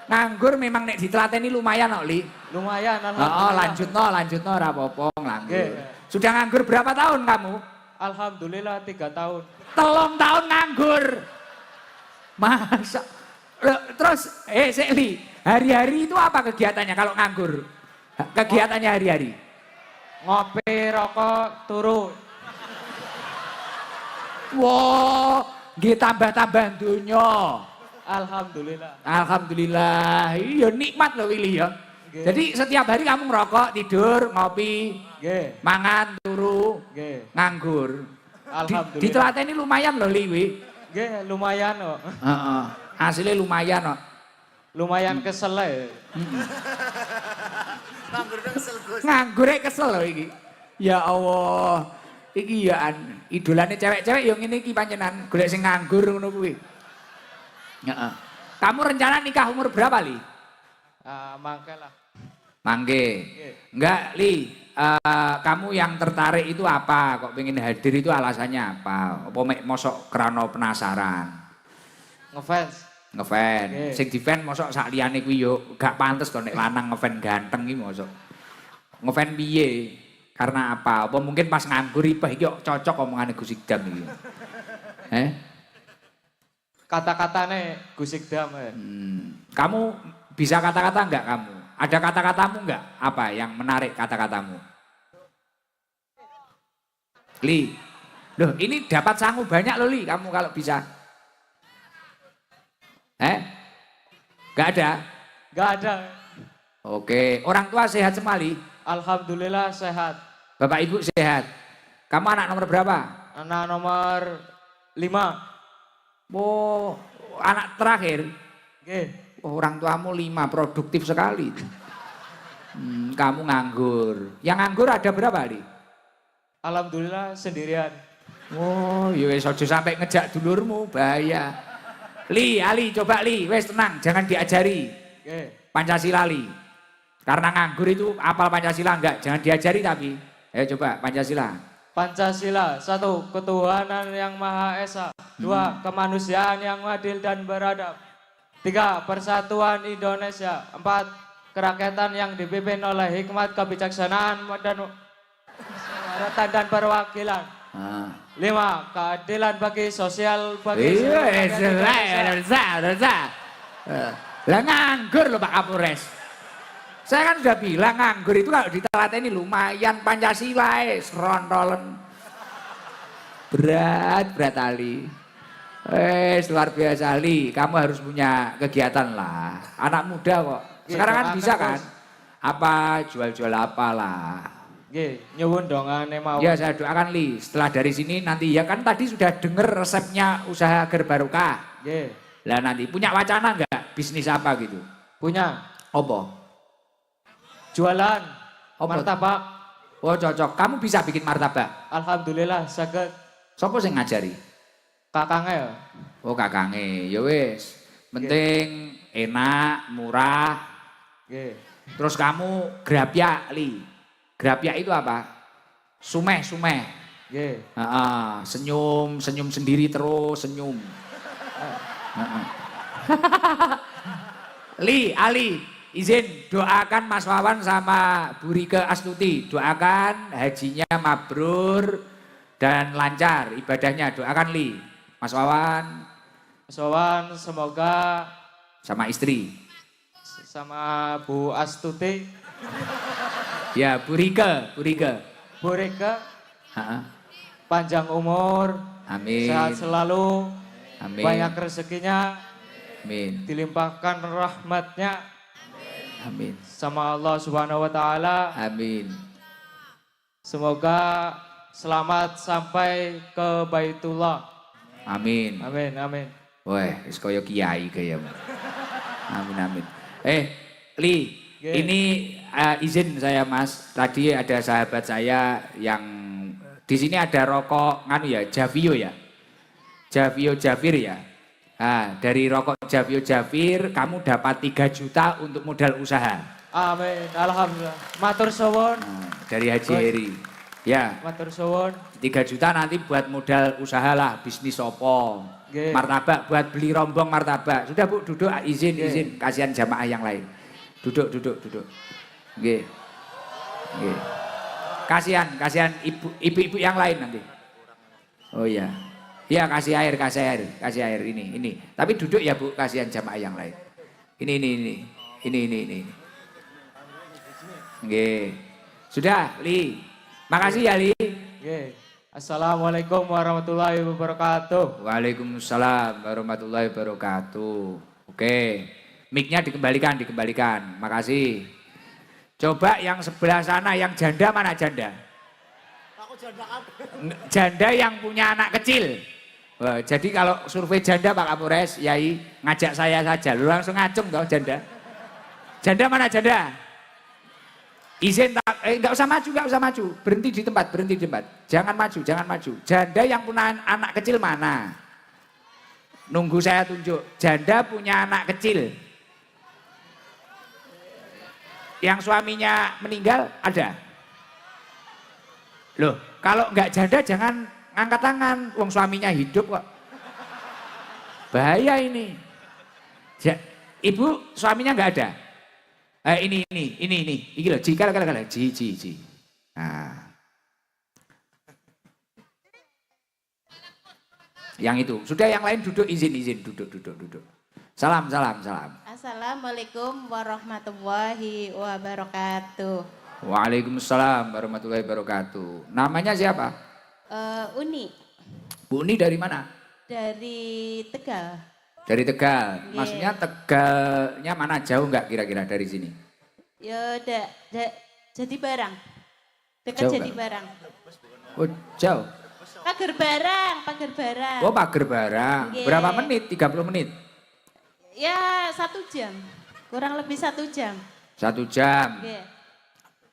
Nganggur memang nek ditelateni lumayan kok Li. Lumayan. Lanjutno ora apa-apa nganggur. Oke. Sudah nganggur berapa tahun kamu? Alhamdulillah 3 tahun. 3 tahun nganggur. Masa terus Sik Li, hari-hari itu apa kegiatannya kalau nganggur? Kegiatannya hari-hari? Ngopi, rokok, turu. Wow, nggih tambah-tambah dunya. Alhamdulillah. Alhamdulillah, iya nikmat loh Willy ya. Nggih. Jadi setiap hari kamu ngerokok, tidur, ngopi, Nggih. mangan, turu, Nggih. nganggur. Alhamdulillah. Ditelateni lumayan loh Liwi. Nggih, lumayan kok. Heeh. Hasilnya lumayan kok. Lumayan kesel ya. Nganggure kesel loh iki. Ya Allah. Iki ya idolane cewek-cewek yang ini iki panjenengan golek sing nganggur ngono kuwi. Heeh. Kamu rencana nikah umur berapa, Li? Mangke lah. Mangke. Enggak, Li. Kamu yang tertarik itu apa? Kok pengen hadir itu alasannya apa? Apa mek mosok krana penasaran? Ngefans. Ngefan. Nggih. Sing difan mosok sak liyane kuwi yo gak pantes to nek lanang ngefan ganteng iki mosok. Ngefan piye? Karena apa? Apa mungkin pas nganggur iki kok cocok omongane Gus Ikdam iki. Kata-katane Gus Ikdam. Kamu bisa kata-kata enggak kamu? Ada kata-katamu enggak? Apa yang menarik kata-katamu? Li. Loh, ini dapat sangu banyak loh Li kamu kalau bisa. Enggak ada? Gak ada. Oke, orang tua sehat semua Li? Alhamdulillah sehat. Bapak Ibu sehat. Kamu anak nomor berapa? Anak nomor 5. Oh, anak terakhir. Nggih. Oh, orang tuamu 5, produktif sekali. Kamu nganggur. Yang nganggur ada berapa, Li? Alhamdulillah sendirian. Oh, ya wis aja sampai ngejak dulurmu, bahaya. Li, Ali, coba Li, wes tenang, jangan diajari. Nggih. Pancasila Li. Karena nganggur itu apal Pancasila enggak, jangan diajari tapi. Ayo coba Pancasila. Pancasila, 1. Ketuhanan yang Maha Esa. 2. Kemanusiaan yang adil dan beradab. 3. Persatuan Indonesia. 4. Kerakyatan yang dipimpin oleh hikmat kebijaksanaan dan kedaulatan dan perwakilan. 5. Keadilan bagi sosial bagi Lah nganggur loh Pak Kapolres. Saya kan sudah bilang nganggur itu kalau ditelateni lumayan Pancasila serontolen. Berat Ali. Luar biasa Ali, kamu harus punya kegiatan lah. Anak muda kok. Sekarang kan bisa kan? Apa jual-jual apalah. Nggih, nyuwun dongane mau. Ya saya doakan Li, setelah dari sini nanti ya kan tadi sudah dengar resepnya usaha Ger Barokah. Nggih. Lah nanti punya wacana enggak bisnis apa gitu? Punya. Apa? Jualan Apa? martabak. Oh cocok, kamu bisa bikin martabak? Alhamdulillah saged. Sopo sing ngajari? Kakangnya ya. Oh kakange, ya wis. Penting enak, murah. Nggih. Terus kamu grapyak Li. Grapyak itu apa? Sumeh. Nggih. Senyum sendiri terus senyum. Li, Ali, izin doakan Mas Wawan sama Bu Rike Astuti. Doakan hajinya mabrur dan lancar ibadahnya. Doakan Li. Mas Wawan. Mas Wawan semoga Sama istri. sama Bu Astuti, Ya, Bu Rike. Bu Rika panjang umur, Amin. sehat selalu, Amin. banyak rezekinya, Amin. dilimpahkan rahmatnya Amin. sama Allah Subhanahu wa taala. Amin. Semoga selamat sampai ke Baitullah. Amin. Amin. Wah, wis kaya kiai kayamu. Amin. Li, Oke. ini izin saya Mas. Tadi ada sahabat saya yang di sini ada rokok nganu ya, Javio ya. Javio Javir ya. Nah, dari rokok Javio Javir kamu dapat 3 juta untuk modal usaha. Amin. Alhamdulillah. Matur suwun. Dari Haji Baik. Heri. Ya, Matur suwun. 3 juta nanti buat modal usaha lah, bisnis opo. Oke. Martabak buat beli rombong martabak. Sudah Bu, duduk izin, kasihan jamaah yang lain. Duduk. Nggih. Nggih. Kasihan ibu-ibu yang lain nanti. Oh iya. Ya kasih air ini. Tapi duduk ya Bu, kasihan jamaah yang lain. Ini. Ini. Nggih. Sudah, Li. Makasih ya, Li. Nggih. Assalamualaikum warahmatullahi wabarakatuh. Waalaikumsalam warahmatullahi wabarakatuh. Oke. Mic-nya dikembalikan. Makasih. Coba yang sebelah sana, yang janda mana janda? Aku janda apa? Janda yang punya anak kecil. Wah, jadi kalau survei janda Pak Kapolres, Yai ngajak saya saja. Lu langsung ngacung toh janda. Janda mana janda? Izin tak, enggak usah maju. Berhenti di tempat. Jangan maju. Janda yang punya anak kecil mana? Nunggu saya tunjuk. Janda punya anak kecil. Yang suaminya meninggal ada? Loh, kalau enggak janda jangan angkat tangan. Wong suaminya hidup kok. Bahaya ini. Ibu suaminya enggak ada? Ini. Iki loh, jika ji. Nah. Yang itu. Sudah yang lain duduk, izin. Duduk. Salam. Assalamualaikum warahmatullahi wabarakatuh. Waalaikumsalam warahmatullahi wabarakatuh. Namanya siapa? Uni. Bu Uni dari mana? Dari Tegal. Dari Tegal. Yeah. Maksudnya Tegalnya mana, jauh nggak kira-kira dari sini? Ya jadi barang. Dekat Jauh jadi nggak? barang. Oh, jauh. Pagar barang. Oh, pagar barang. Yeah. Berapa menit? 30 menit. Ya 1 jam. Kurang lebih 1 jam. 1 jam. Yeah.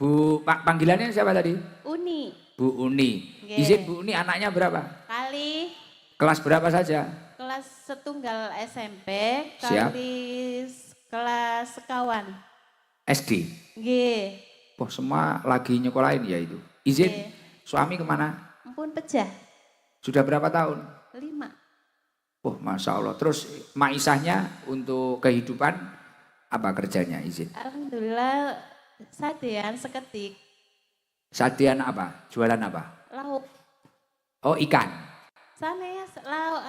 Bu, panggilannya siapa tadi? Uni. Bu Uni. Yeah. Izin Bu Uni, anaknya berapa? Kali Kelas berapa saja? kelas setunggal SMP. Siap. Kali kelas sekawan. SD. Nggih. Oh, semua lagi nyekolahin ya itu. Izin, Nggih. suami kemana? Ampun pecah. Sudah berapa tahun? 5. Oh, Masya Allah. Terus maisahnya untuk kehidupan apa kerjanya, izin? Alhamdulillah sadean seketik. Sadian apa? Jualan apa? Lauk. Oh, ikan. Sanes lauk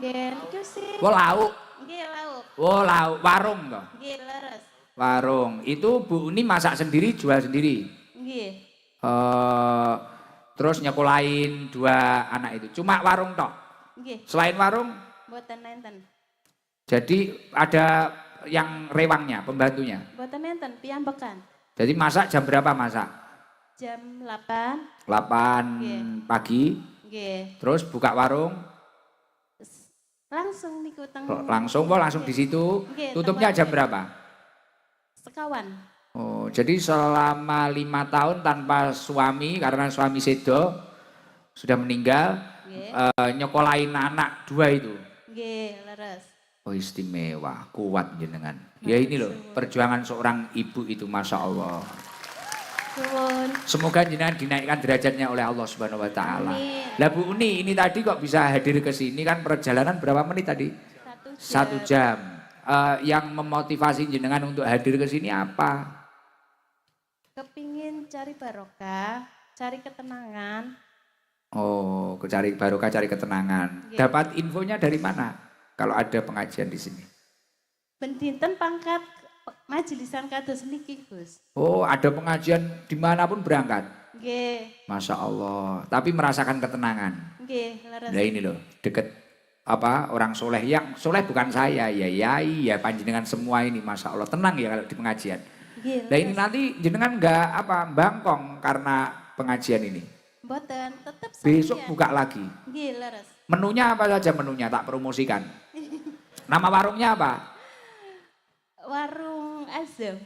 nggih itu sih. Oh, lauk. Nggih lauk. Oh, lauk. Warung toh? Nggih leres. Warung. Itu Bu Uni masak sendiri, jual sendiri? Nggih. Terus nyekolahin 2 anak itu. Cuma warung tok? Nggih. Selain warung, Mboten nenten. jadi ada yang rewangnya, pembantunya? Mboten nenten piyambekan. Jadi masak jam berapa masak? Jam 8. 8 Nggih. pagi, Nggih. terus buka warung, Langsung niku teng langsung di situ. Nggih, Tutupnya teng jam warung. berapa? Sekawan. Oh, jadi selama 5 tahun tanpa suami karena suami sedo sudah meninggal, Nggih. nyekolahin anak 2 itu. Nggih leres. Oh, istimewa, kuat jenengan. Ya ini loh, perjuangan seorang ibu itu, Masya Allah. Suwun. Semoga jenengan dinaikkan derajatnya oleh Allah Subhanahu wa taala. Amin. Lah Bu Uni, ini tadi kok bisa hadir ke sini, kan perjalanan berapa menit tadi? 1 jam. Yang memotivasi jenengan untuk hadir ke sini apa? Kepingin cari barokah, cari ketenangan. Oh, cari barokah, cari ketenangan. Iya. Dapat infonya dari mana? Kalau ada pengajian di sini. Ben dinten pangkat majelisan kados niki, Gus. Oh, ada pengajian dimanapun berangkat. Nggih, Masya Allah. Tapi merasakan ketenangan. nggih, leres. Nah ini loh, deket orang soleh. Yang soleh bukan saya, ya Yai, ya panjenengan semua ini, Masya Allah. Tenang ya kalau di pengajian. Nggih, Nah ini leres. nanti jenengan nggak bangkong karena pengajian ini. Mboten, tetep Besok sampeyan. buka lagi. Nggih, leres. Menunya apa saja menunya, tak promosikan. Nama warungnya apa? Warung Azam,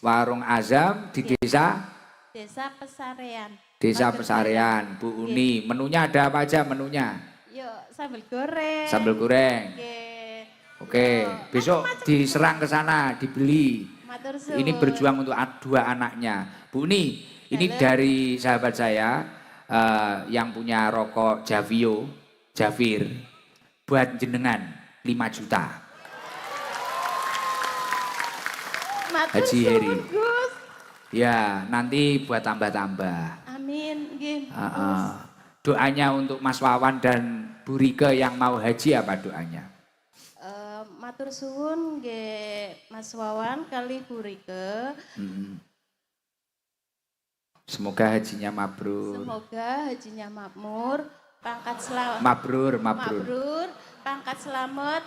Warung Azam di desa Desa Pesarean. Desa Magetan. Pesarean, Bu Uni. Menunya ada apa aja menunya? Yuk, sambal goreng. Sambal goreng. Nggih. Oke, besok diserang ke sana, dibeli. Matur suwun. Ini berjuang untuk 2 anaknya. Bu Uni, ini Halo. dari sahabat saya yang punya rokok Javir, buat jenengan 5 juta. Matur Haji suwun, Heri. Gus. Ya, nanti buat tambah-tambah. Amin, nggih. Doanya untuk Mas Wawan dan Bu Rike yang mau haji apa doanya? Matur suwun nggih Mas Wawan kali Burike. Semoga hajinya mabrur. Semoga hajinya makmur, pangkat selamat. Mabrur. Mabrur, pangkat selamat,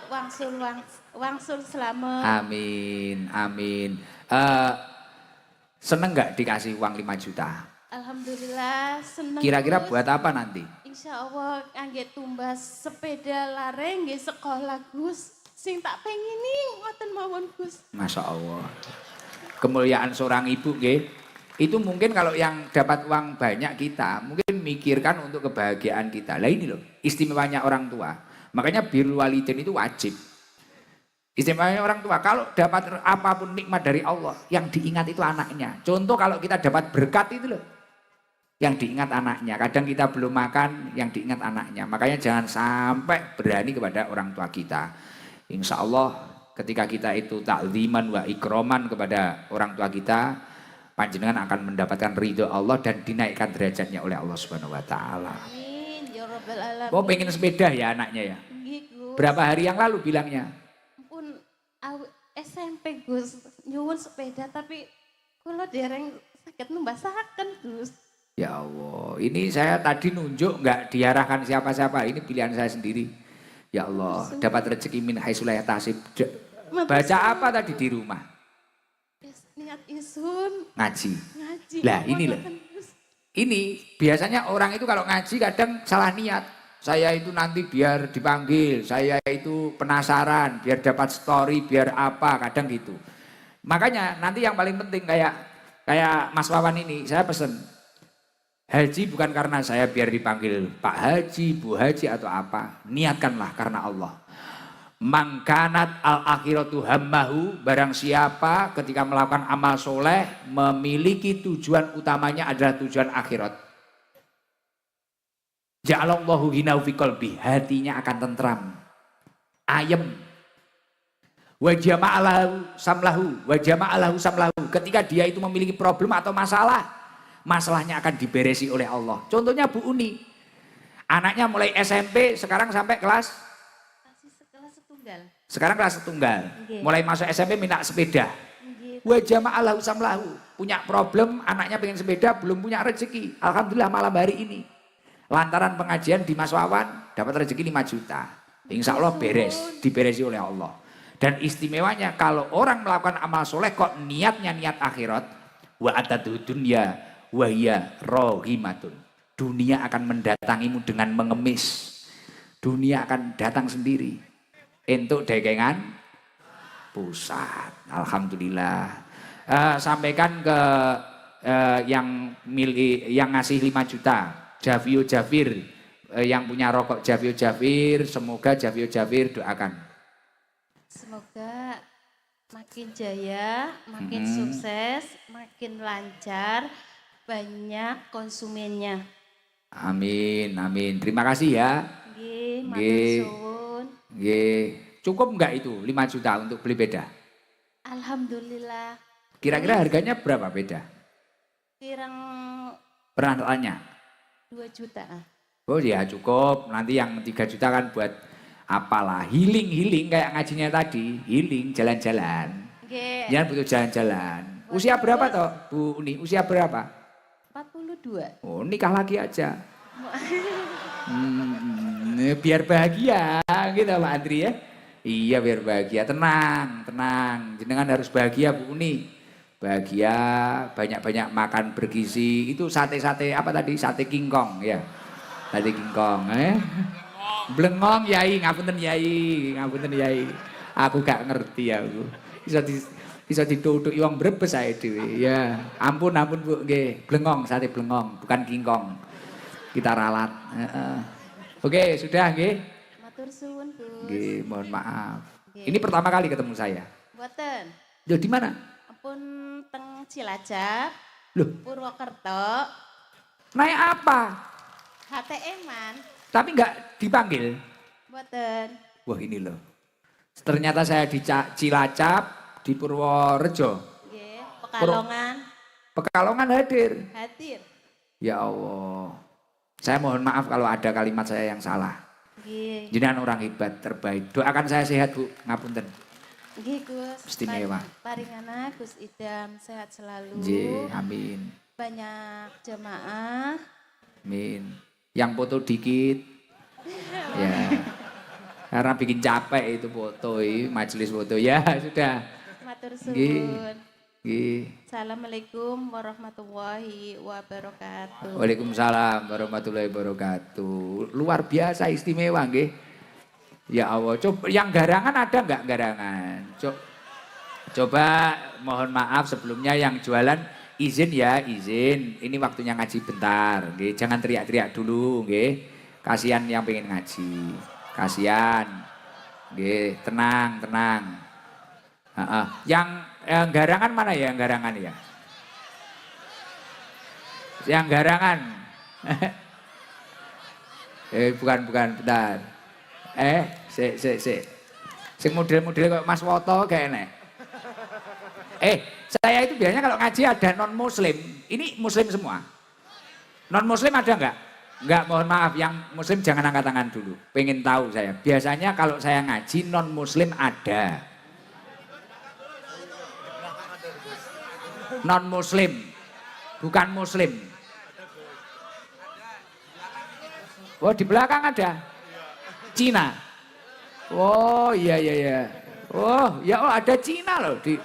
wangsul selamat. Amin. Seneng nggak dikasih uang 5 juta? Alhamdulillah seneng. Kira-kira Gus. buat apa nanti? Insya Allah kangge tumbas sepeda lareng nggih sekolah Gus. Sing tak pengini ngoten mawon Gus. Masya Allah. Kemuliaan seorang ibu nggih. Itu mungkin kalau yang dapat uang banyak kita, mungkin mikirkan untuk kebahagiaan kita. Lah ini loh, istimewanya orang tua. Makanya birrul walidain itu wajib. Istimewanya orang tua, kalau dapat apapun nikmat dari Allah, yang diingat itu anaknya. Contoh kalau kita dapat berkat itu loh, yang diingat anaknya. Kadang kita belum makan, yang diingat anaknya. Makanya jangan sampai berani kepada orang tua kita. Insya Allah ketika kita itu ta'ziman wa ikroman kepada orang tua kita, panjenengan akan mendapatkan ridho Allah dan dinaikkan derajatnya oleh Allah Subhanahu wa taala. Amin ya rabbal alamin. Oh, pengen sepeda ya anaknya ya? Nggih Gus. Berapa hari yang lalu bilangnya? Pun SMP Gus nyuwun sepeda tapi kula dereng saged numbasaken Gus. Ya Allah, ini saya tadi nunjuk nggak diarahkan siapa-siapa, ini pilihan saya sendiri. Ya Allah, dapat rezeki min haitsu la yahtasib. Baca apa tadi di rumah? Niat isun Ngaji. ngaji. Lah ini loh. Ini biasanya orang itu kalau ngaji kadang salah niat. Saya itu nanti biar dipanggil, saya itu penasaran, biar dapat story, biar apa, kadang gitu. Makanya nanti yang paling penting kayak Mas Wawan ini, saya pesen haji bukan karena saya biar dipanggil Pak Haji, Bu Haji atau apa. Niatkanlah karena Allah. Mangkanat al-akhiratu hammahu, barang siapa ketika melakukan amal soleh memiliki tujuan utamanya adalah tujuan akhirat. Ja'alallahu ghinahu fi qalbi, hatinya akan tentram, ayem. Wa jama'alahu samlahu, ketika dia itu memiliki problem atau masalahnya akan diberesi oleh Allah. Contohnya Bu Uni, anaknya mulai SMP sekarang sampai kelas sekarang kelas setunggal. Okay. Mulai masuk SMP minta sepeda. Okay. Wa jama'alahu samlahu. Punya problem, anaknya pengen sepeda, belum punya rezeki. Alhamdulillah malam hari ini. Lantaran pengajian di Mas Wawan, dapat rezeki 5 juta. Insya Allah beres, diberesi oleh Allah. Dan istimewanya kalau orang melakukan amal soleh kok niatnya niat akhirat. Wa atadu dunya wa hiya rohimatun. Dunia akan mendatangimu dengan mengemis. Dunia akan datang sendiri. Untuk dagangan pusat. Alhamdulillah. Sampaikan ke yang ngasih 5 juta. Javio Javir. Yang punya rokok Javio Javir. Semoga Javio Javir doakan. Semoga makin jaya, makin sukses, makin lancar, banyak konsumennya. Amin. Terima kasih ya. Nggih, matur suwun. Cukup enggak itu 5 juta untuk beli beda? Alhamdulillah. Kira-kira harganya berapa beda? Kirang Pernah tanya? 2 juta. Oh ya cukup, nanti yang 3 juta kan buat apalah, healing kayak ngajinya tadi, healing jalan-jalan. Nggih. Jangan butuh jalan-jalan. Usia berapa toh Bu Uni? Usia berapa? 42. Oh nikah lagi aja. Biar bahagia gitu Pak Andri ya. Iya biar bahagia, tenang. Jenengan harus bahagia Bu Uni. Bahagia, banyak-banyak makan bergizi. Itu sate-sate apa tadi? Sate kingkong ya. Sate kingkong Blengong Yai, ngapunten Yai. Aku gak ngerti aku. Bisa ditutuki wong Brebes ae dhewe. Ya, ampun Bu nggih. Blengong, sate blengong, bukan kingkong. Kita ralat. Oke, sudah nggih. Matur suwun, Gus. Nggih, mohon maaf. Nggih. Ini pertama kali ketemu saya. Mboten. Loh, di mana? Ampun teng Cilacap, Loh, Purwokerto, naik apa? HTM-an. Tapi nggak dipanggil. Mboten. Wah, ini loh. Ternyata saya di Cilacap, di Purworejo. Nggih, Pekalongan. Pekalongan hadir. Hadir. Ya Allah. Saya mohon maaf kalau ada kalimat saya yang salah. Nggih. Jenengan orang hebat, terbaik. Doakan saya sehat, Bu. Ngapunten. Nggih, Gus. Istimewa. Paringana Gus Idam sehat selalu. Nggih, amin. Banyak jemaah. Amin. Yang foto dikit. Ya. Karena bikin capek itu foto, majelis foto. Ya, sudah. Matur Nggih. suwun. Nggih. Assalamualaikum warahmatullahi wabarakatuh. Waalaikumsalam warahmatullahi wabarakatuh. Luar biasa istimewa nggih. Ya Allah, coba yang garangan ada enggak garangan? Coba mohon maaf sebelumnya yang jualan izin ya, izin. Ini waktunya ngaji bentar, nggih. Jangan teriak-teriak dulu, nggih. Kasihan yang pengen ngaji. Kasihan. Nggih, tenang, tenang. Yang garangan mana ya, yang garangan ya? Yang garangan. Bukan, bentar. Sing model-model kok Mas Woto kayak enek. Saya itu biasanya kalau ngaji ada non muslim. Ini muslim semua. Non muslim ada enggak? Enggak, mohon maaf, yang muslim jangan angkat tangan dulu. Pengen tahu saya. Biasanya kalau saya ngaji non muslim ada. Non muslim. Bukan muslim. Oh, di belakang ada. Cina. Oh, iya. Oh, ada Cina loh di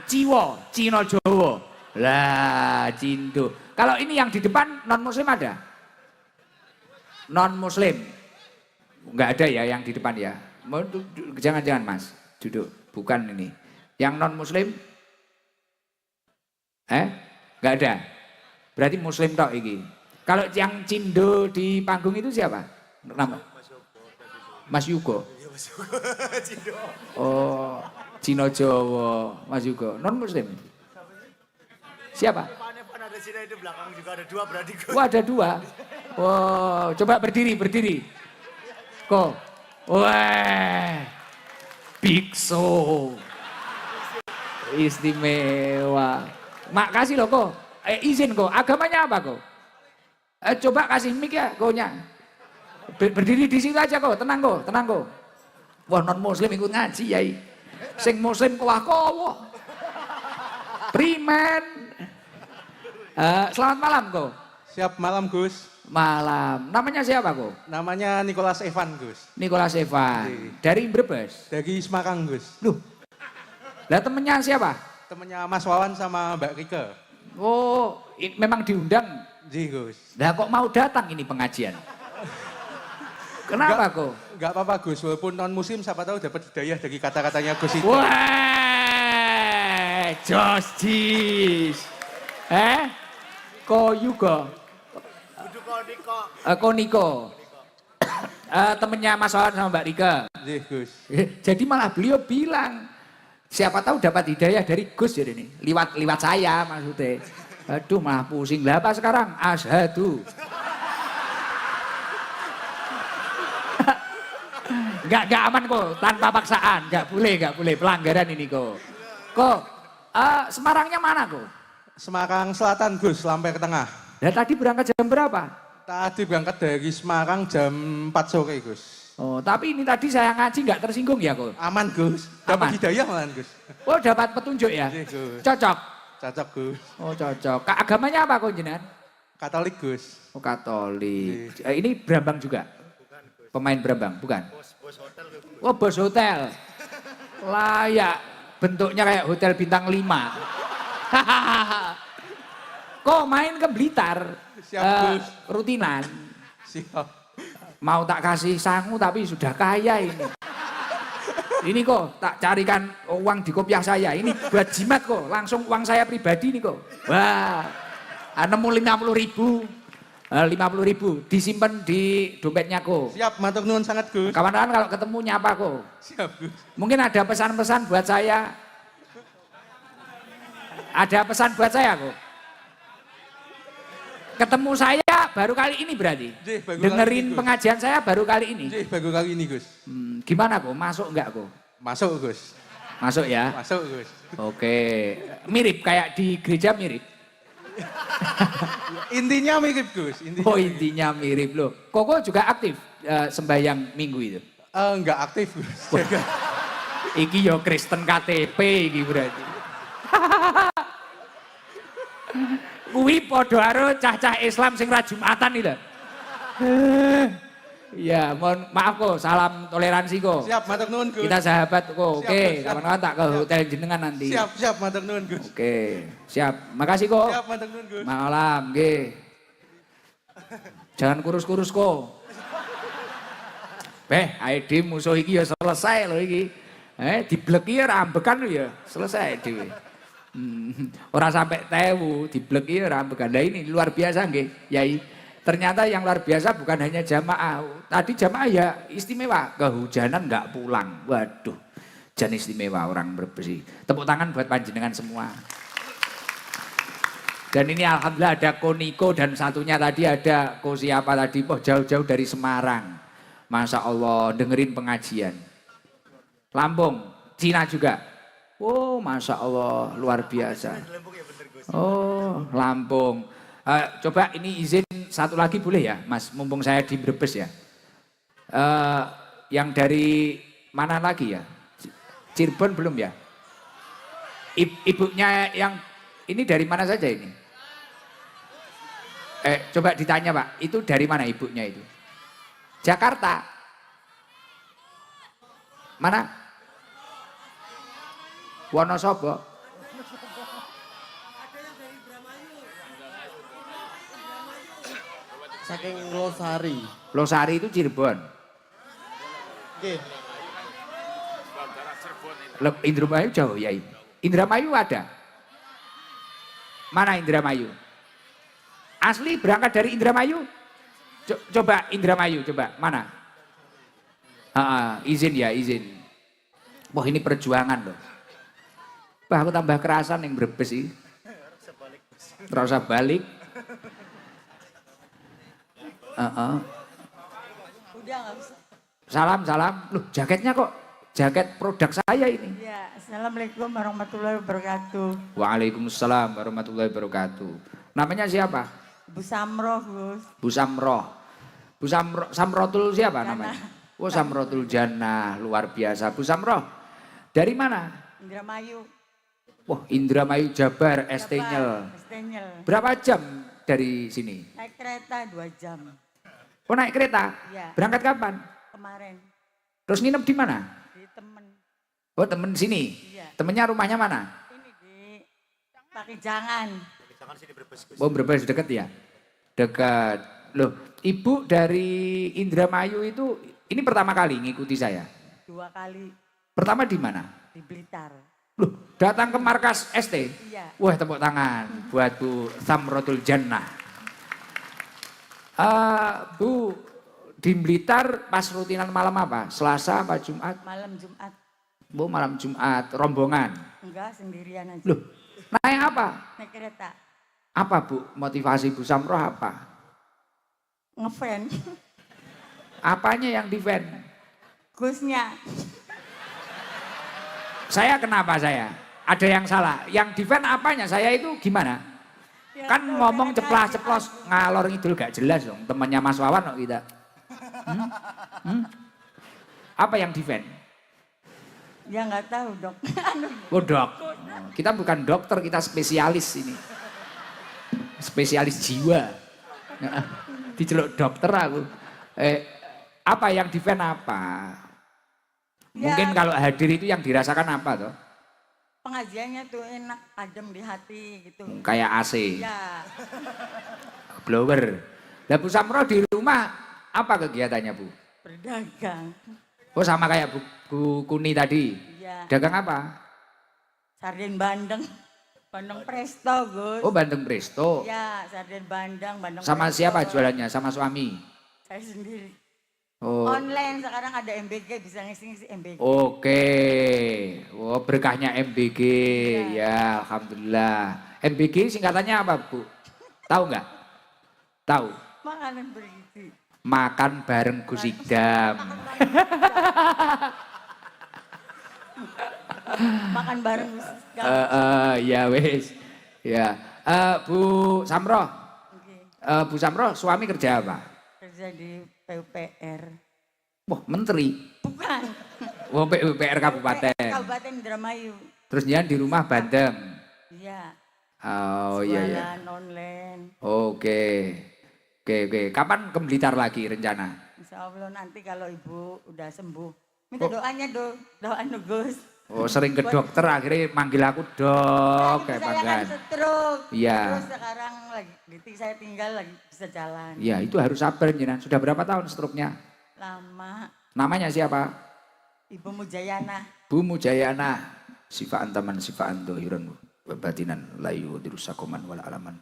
Ciwo, Cina Jawa. Lah, Cindo. Kalau ini yang di depan non muslim ada? Non muslim. Enggak ada ya yang di depan ya. Jangan Mas, duduk. Bukan ini. Yang non muslim? Enggak ada. Berarti muslim tok iki. Kalau yang Cindo di panggung itu siapa? Nama? Mas Yugo. Oh, Cina Jawa, Mas Yugo. Non muslim. Siapa? Ada Cina itu belakang juga ada 2 berarti. Oh, ada 2. Oh, coba berdiri. Kok. Wah. Biksu. Istimewa. Makasih loh kok. Izin kok. Agamanya apa kok? Coba kasih mic ya konya. Berdiri di situ aja kok, tenang kok. Wah, non muslim ikut ngaji yai. Sing muslim kuah kowo. Primen. Selamat malam kok. Siap malam Gus. Malam. Namanya siapa kok? Namanya Nicholas Evan Gus. Nicholas Evan. Dari Brebes. Dari Semarang Gus. Loh. Lah temennya siapa? Temennya Mas Wawan sama Mbak Rike. Oh, memang diundang. Ji Gus. Lah kok mau datang ini pengajian? Kenapa kok? Enggak apa-apa Gus, walaupun non muslim siapa tahu dapat hidayah dari kata-katanya Gus itu. Wah, jos jis. Ko Yugo. Ko Niko. Temennya Mas Wawan sama Mbak Rika. Ji Gus. Jadi malah beliau bilang, siapa tahu dapat hidayah dari Gus jadi ini. Liwat saya maksudnya. Aduh malah pusing. Lah apa sekarang? Asyhadu. Enggak aman kok, tanpa paksaan. Enggak boleh pelanggaran ini kok. Semarangnya mana kok? Semarang Selatan Gus, sampai ke tengah. Ya tadi berangkat jam berapa? Tadi berangkat dari Semarang jam 4 sore Gus. Oh, tapi ini tadi saya ngaji enggak tersinggung ya kok? Aman Gus, Aman. dapat hidayah malah Gus. Oh, dapat petunjuk ya? Ji Gus. Cocok. Cocok Gus. Oh, cocok. Agamanya apa kok jenengan? Katolik Gus. Oh, Katolik. Ini Brambang juga? Pemain Brambang, bukan? Oh, bos hotel. Layak. Bentuknya kayak hotel bintang 5. Kok main ke Blitar? Siap Gus. Rutinan. Siap. Mau tak kasih sangu tapi sudah kaya ini. Ini kok tak carikan uang di kopiah saya. Ini buat jimat kok. Langsung uang saya pribadi nih kok. Wah. Nemu 50.000. 50.000 disimpan di dompetnya kok. Siap, matur nuwun sangat Gus. Kawan-kawan kalau ketemu nyapa kok. Siap Gus. Mungkin ada pesan-pesan buat saya. Ada pesan buat saya kok. Ketemu saya baru kali ini berarti. Ji, baru Dengerin kali ini, Gus. pengajian saya baru kali ini. Ji, baru kali ini Gus. Gimana kok? Masuk enggak kok? Masuk Gus. Masuk ya? Masuk Gus. Oke. Mirip kayak di gereja mirip. Intinya mirip Gus. Oh intinya mirip loh. Koko juga aktif? sembahyang minggu itu? Enggak aktif. Gus. Iki yo Kristen KTP iki berarti. Kuwi padha karo cah-cah Islam sing ra Jumatan iki lho. Iya, mohon maaf kok, salam toleransi kok. Siap, matur nuwun Gus. Kita sahabat kok. Siap, Oke, Gus, siap. kapan-kapan tak ke hotel jenengan nanti. Siap, matur nuwun Gus. Oke, siap. Makasih kok. Siap, matur nuwun Gus. Malam, nggih. Jangan kurus-kurus kok. Aidi musuh iki ya selesai lho iki. Dibleki ya rambekan ya selesai dhewe. Ora sampai 1000 dibleki ya rambekan. Lah ini luar biasa nggih, Yai. Ternyata yang luar biasa bukan hanya jamaah. Tadi jamaah ya istimewa, kehujanan nggak pulang. Waduh, jan istimewa orang Brebes. Tepuk tangan buat panjenengan semua. Dan ini alhamdulillah ada Koniko dan satunya tadi ada Ko siapa tadi, jauh-jauh dari Semarang. Masya Allah, dengerin pengajian. Lampung, Cina juga. Oh, Masya Allah, luar biasa. Oh, Lampung. Coba ini izin satu lagi boleh ya, Mas? Mumpung saya di Brebes ya. Yang dari mana lagi ya? Cirebon belum ya? Ibunya yang ini dari mana saja ini? Coba ditanya Pak, itu dari mana ibunya itu? Jakarta. Mana? Wonosobo. Saking Losari. Losari itu Cirebon. Oke. Indramayu jauh ya. Indramayu ada. Mana Indramayu? Asli berangkat dari Indramayu? Coba Indramayu, coba mana? Izin ya, izin. Wah ini perjuangan loh. Bah aku tambah kerasan yang Brebes sih. Terasa balik. Udah nggak usah. Salam. Loh jaketnya kok jaket produk saya ini. Ya, assalamualaikum warahmatullahi wabarakatuh. Waalaikumsalam warahmatullahi wabarakatuh. Namanya siapa? Bu Samroh, Gus. Bu Samroh. Bu Samrotul siapa Jannah. namanya? Oh Samrotul Jannah, luar biasa. Bu Samroh, dari mana? Indramayu. Wah Indramayu Jabar, Estenyel. Estenyel. Berapa jam dari sini? Naik kereta 2 jam. Oh naik kereta? Iya. Berangkat kapan? Kemarin Terus nginep di mana? di temen. Oh temen sini? Iya. Temennya rumahnya mana? Ini di Pakijangan. Jangan sini Brebes Gus. Oh Brebes deket ya? Dekat. Loh ibu dari Indramayu itu ini pertama kali ngikuti saya? 2 kali Pertama di mana? di Blitar. Loh datang ke markas ST? Iya. Wah tepuk tangan buat Bu Samrotul Jannah. Bu di Blitar pas rutinan malam apa? Selasa apa Jumat? Malam Jumat. Bu malam Jumat rombongan. Enggak, sendirian aja. Loh naik apa? Naik kereta. Apa Bu motivasi Bu Samroh apa? Ngefan. Apanya yang di van? Gusnya. Saya kenapa saya? Ada yang salah. Yang di van apanya? Saya itu gimana? Ya, Kan tuh, ngomong gara-gara ceplas-ceplos ngalor ngidul gak jelas dong. Temannya Mas Wawan kok kita. Apa yang di van? Ya nggak tahu dok. Oh dok. Kita bukan dokter, kita spesialis ini. Spesialis jiwa. Diceluk dokter aku. Apa yang di van apa? Ya. Mungkin kalau hadir itu yang dirasakan apa toh? Pengajiannya tuh enak, adem di hati gitu. Kayak AC, Ya, blower. Lah Bu Samroh di rumah apa kegiatannya Bu? berdagang. Oh sama kayak Bu Kuni tadi. Ya, Dagang apa? sarden bandeng. Bandeng presto, Gus. Oh Bandeng Presto. Ya, sarden bandeng, bandeng Sama presto. siapa jualannya? Sama suami? Saya sendiri. Oh. Online sekarang ada MBG, bisa ngisi-ngisi MBG. Oke. Oh berkahnya MBG. Ya Alhamdulillah. MBG singkatannya apa Bu? Tahu nggak? Tahu. Makanan bergizi. Makan bareng Gus Idam. Makan bareng Gus. Ya wes. Ya. Bu Samroh. Oke. Bu Samroh suami kerja apa? Kerja kerja di PUPR. Wah, menteri. Bukan. Wah, PUPR Kabupaten. Kabupaten Indramayu. Terus dia di rumah bandem. Iya. Oh iya iya. Jualan online. Oke. Oke. Kapan ke Blitar lagi rencana? Insya Allah nanti kalau ibu udah sembuh. Minta doanya doa Gus. Oh, sering ke dokter akhirnya manggil aku dok kayak Saya kan pangkat. stroke. Iya. Terus sekarang lagi saya tinggal lagi bisa jalan. Iya, itu harus sabar jenengan. Sudah berapa tahun stroke-nya? Lama. Namanya siapa? Ibu Mujayana. Bu Mujayana. Sifaan taman sifaan dohiran batinan layu dirusakoman wala alaman.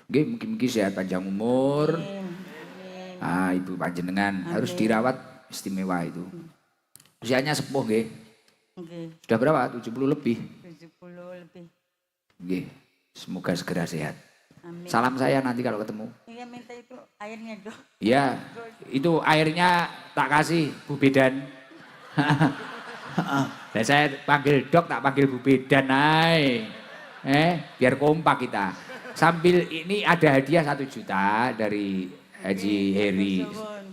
Oke, mungkin sehat panjang umur. Ah, ibu panjenengan harus dirawat istimewa itu. Usianya sepuh nggih. Oke. Sudah berapa? 70 lebih. 70 lebih. Nggih. Semoga segera sehat. Amin. Salam saya nanti kalau ketemu. Iya minta itu airnya dok. Ya, itu airnya tak kasih Bu Bedan. Dan saya panggil dok, tak panggil Bu Bedan, biar kompak kita. Sambil ini ada hadiah 1 juta dari Haji Heri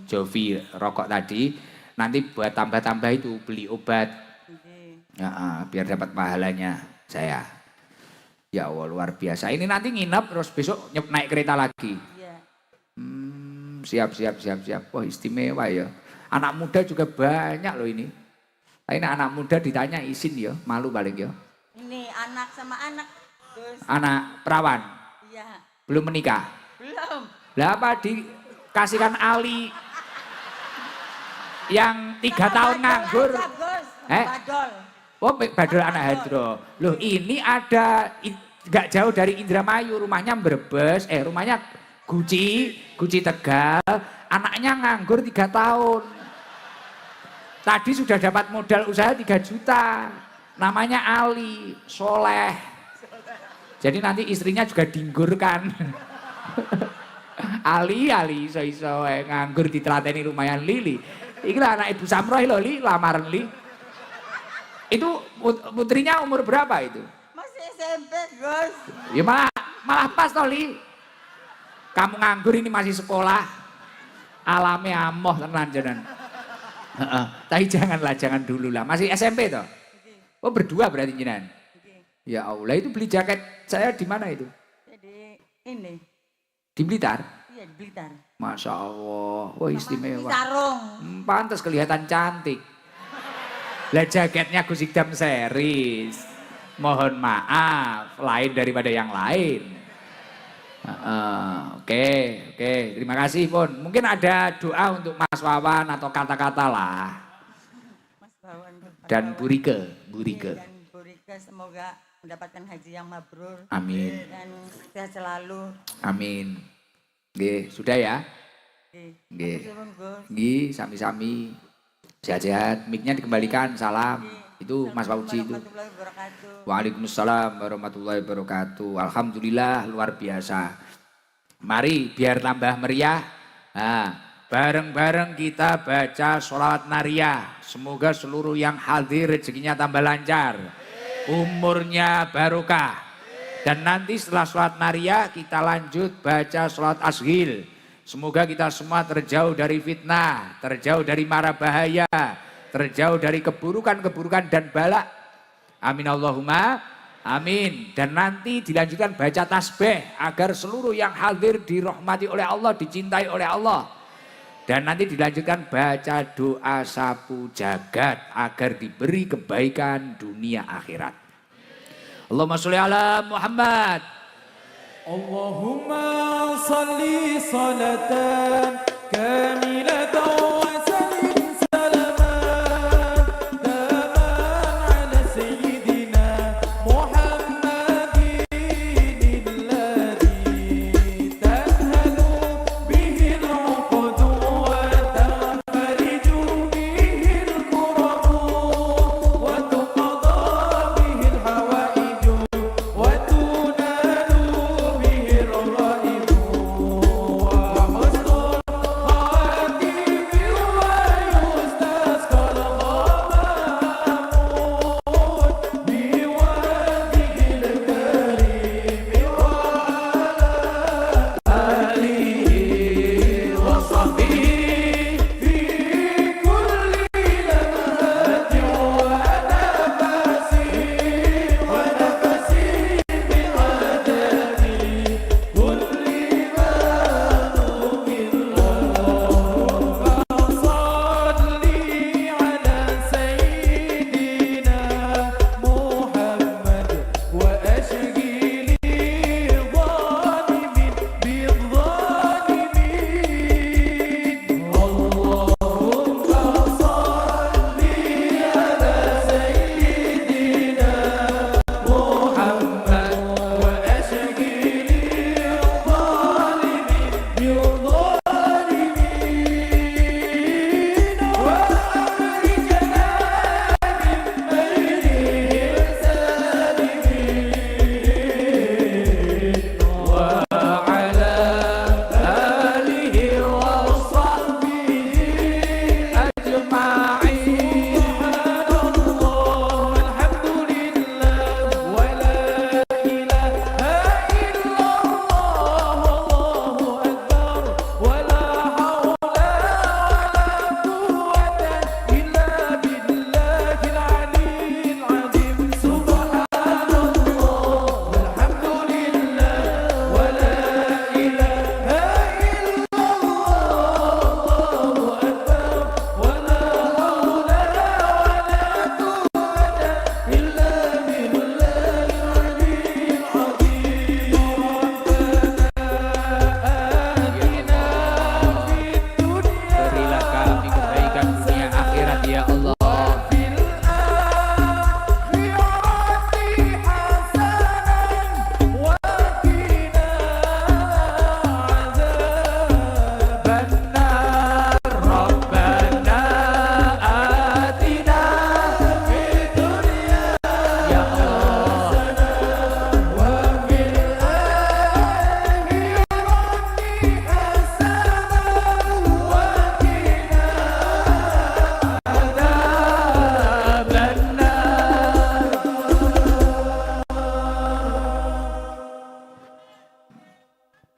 Jovi rokok tadi. Nanti buat tambah-tambah itu beli obat. Ya, biar dapat pahalanya saya. Ya Allah luar biasa. Ini nanti nginep terus besok naik kereta lagi. Iya. Siap. Wah istimewa ya. Anak muda juga banyak loh ini. Ini anak muda ditanya izin ya, malu balik ya. Ini anak sama anak. Terus. Anak perawan. Iya. Belum menikah. Belum. Lah apa dikasihkan Ali yang 3 tahun nganggur. Badol. Oh badol anak Hadro. Loh ini ada gak jauh dari Indramayu, rumahnya Brebes, rumahnya Guci Tegal. Anaknya nganggur 3 tahun. Tadi sudah dapat modal usaha 3 juta. Namanya Ali, soleh. Jadi nanti istrinya juga dinggurkan. Ali iso nganggur ditelateni lumayan Lili. Iki lah anak Ibu Samroh lho Li, lamaran Li. Itu putrinya umur berapa itu? Masih SMP Gus. Ya malah pas toh Li. Kamu nganggur ini masih sekolah. Alame amoh tenan jenengan. Tapi jangan dulu lah. Masih SMP toh? Oh berdua berarti jenengan. Ya Allah, itu beli jaket saya di mana itu? Jadi ini. Di Blitar? Iya di Blitar. Masya Allah, wah istimewa. Sarung. Pantas kelihatan cantik. Lah jaketnya Gus Ikdam series. Mohon maaf, lain daripada yang lain. Oke, terima kasih Pun. Mungkin ada doa untuk Mas Wawan atau kata-kata lah. Mas Wawan. Dan Burike. Dan Burike semoga mendapatkan haji yang mabrur. Amin. Dan sehat selalu. Amin. Nggih, sudah ya? Nggih. Nggih, sami-sami. Sehat-sehat. Mic-nya dikembalikan. Salam. Itu Mas Fauzi itu. Waalaikumsalam warahmatullahi wabarakatuh. Alhamdulillah luar biasa. Mari biar tambah meriah. Nah, bareng-bareng kita baca sholawat nariyah. Semoga seluruh yang hadir rezekinya tambah lancar. Umurnya barokah. Dan nanti setelah sholat nariyah kita lanjut baca sholat ashil. Semoga kita semua terjauh dari fitnah, terjauh dari mara bahaya, terjauh dari keburukan-keburukan dan bala. Amin Allahumma amin. Dan nanti dilanjutkan baca tasbih agar seluruh yang hadir dirahmati oleh Allah, dicintai oleh Allah. Dan nanti dilanjutkan baca doa sapu jagat agar diberi kebaikan dunia akhirat. Allahumma sholli ala Muhammad. Allahumma salli salatan kamilatan.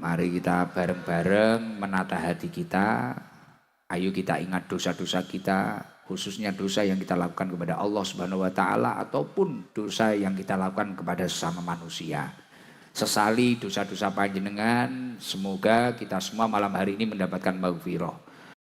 Mari kita bareng-bareng menata hati kita. Ayo kita ingat dosa-dosa kita, khususnya dosa yang kita lakukan kepada Allah Subhanahu wa taala ataupun dosa yang kita lakukan kepada sesama manusia. Sesali dosa-dosa panjenengan, semoga kita semua malam hari ini mendapatkan maghfirah.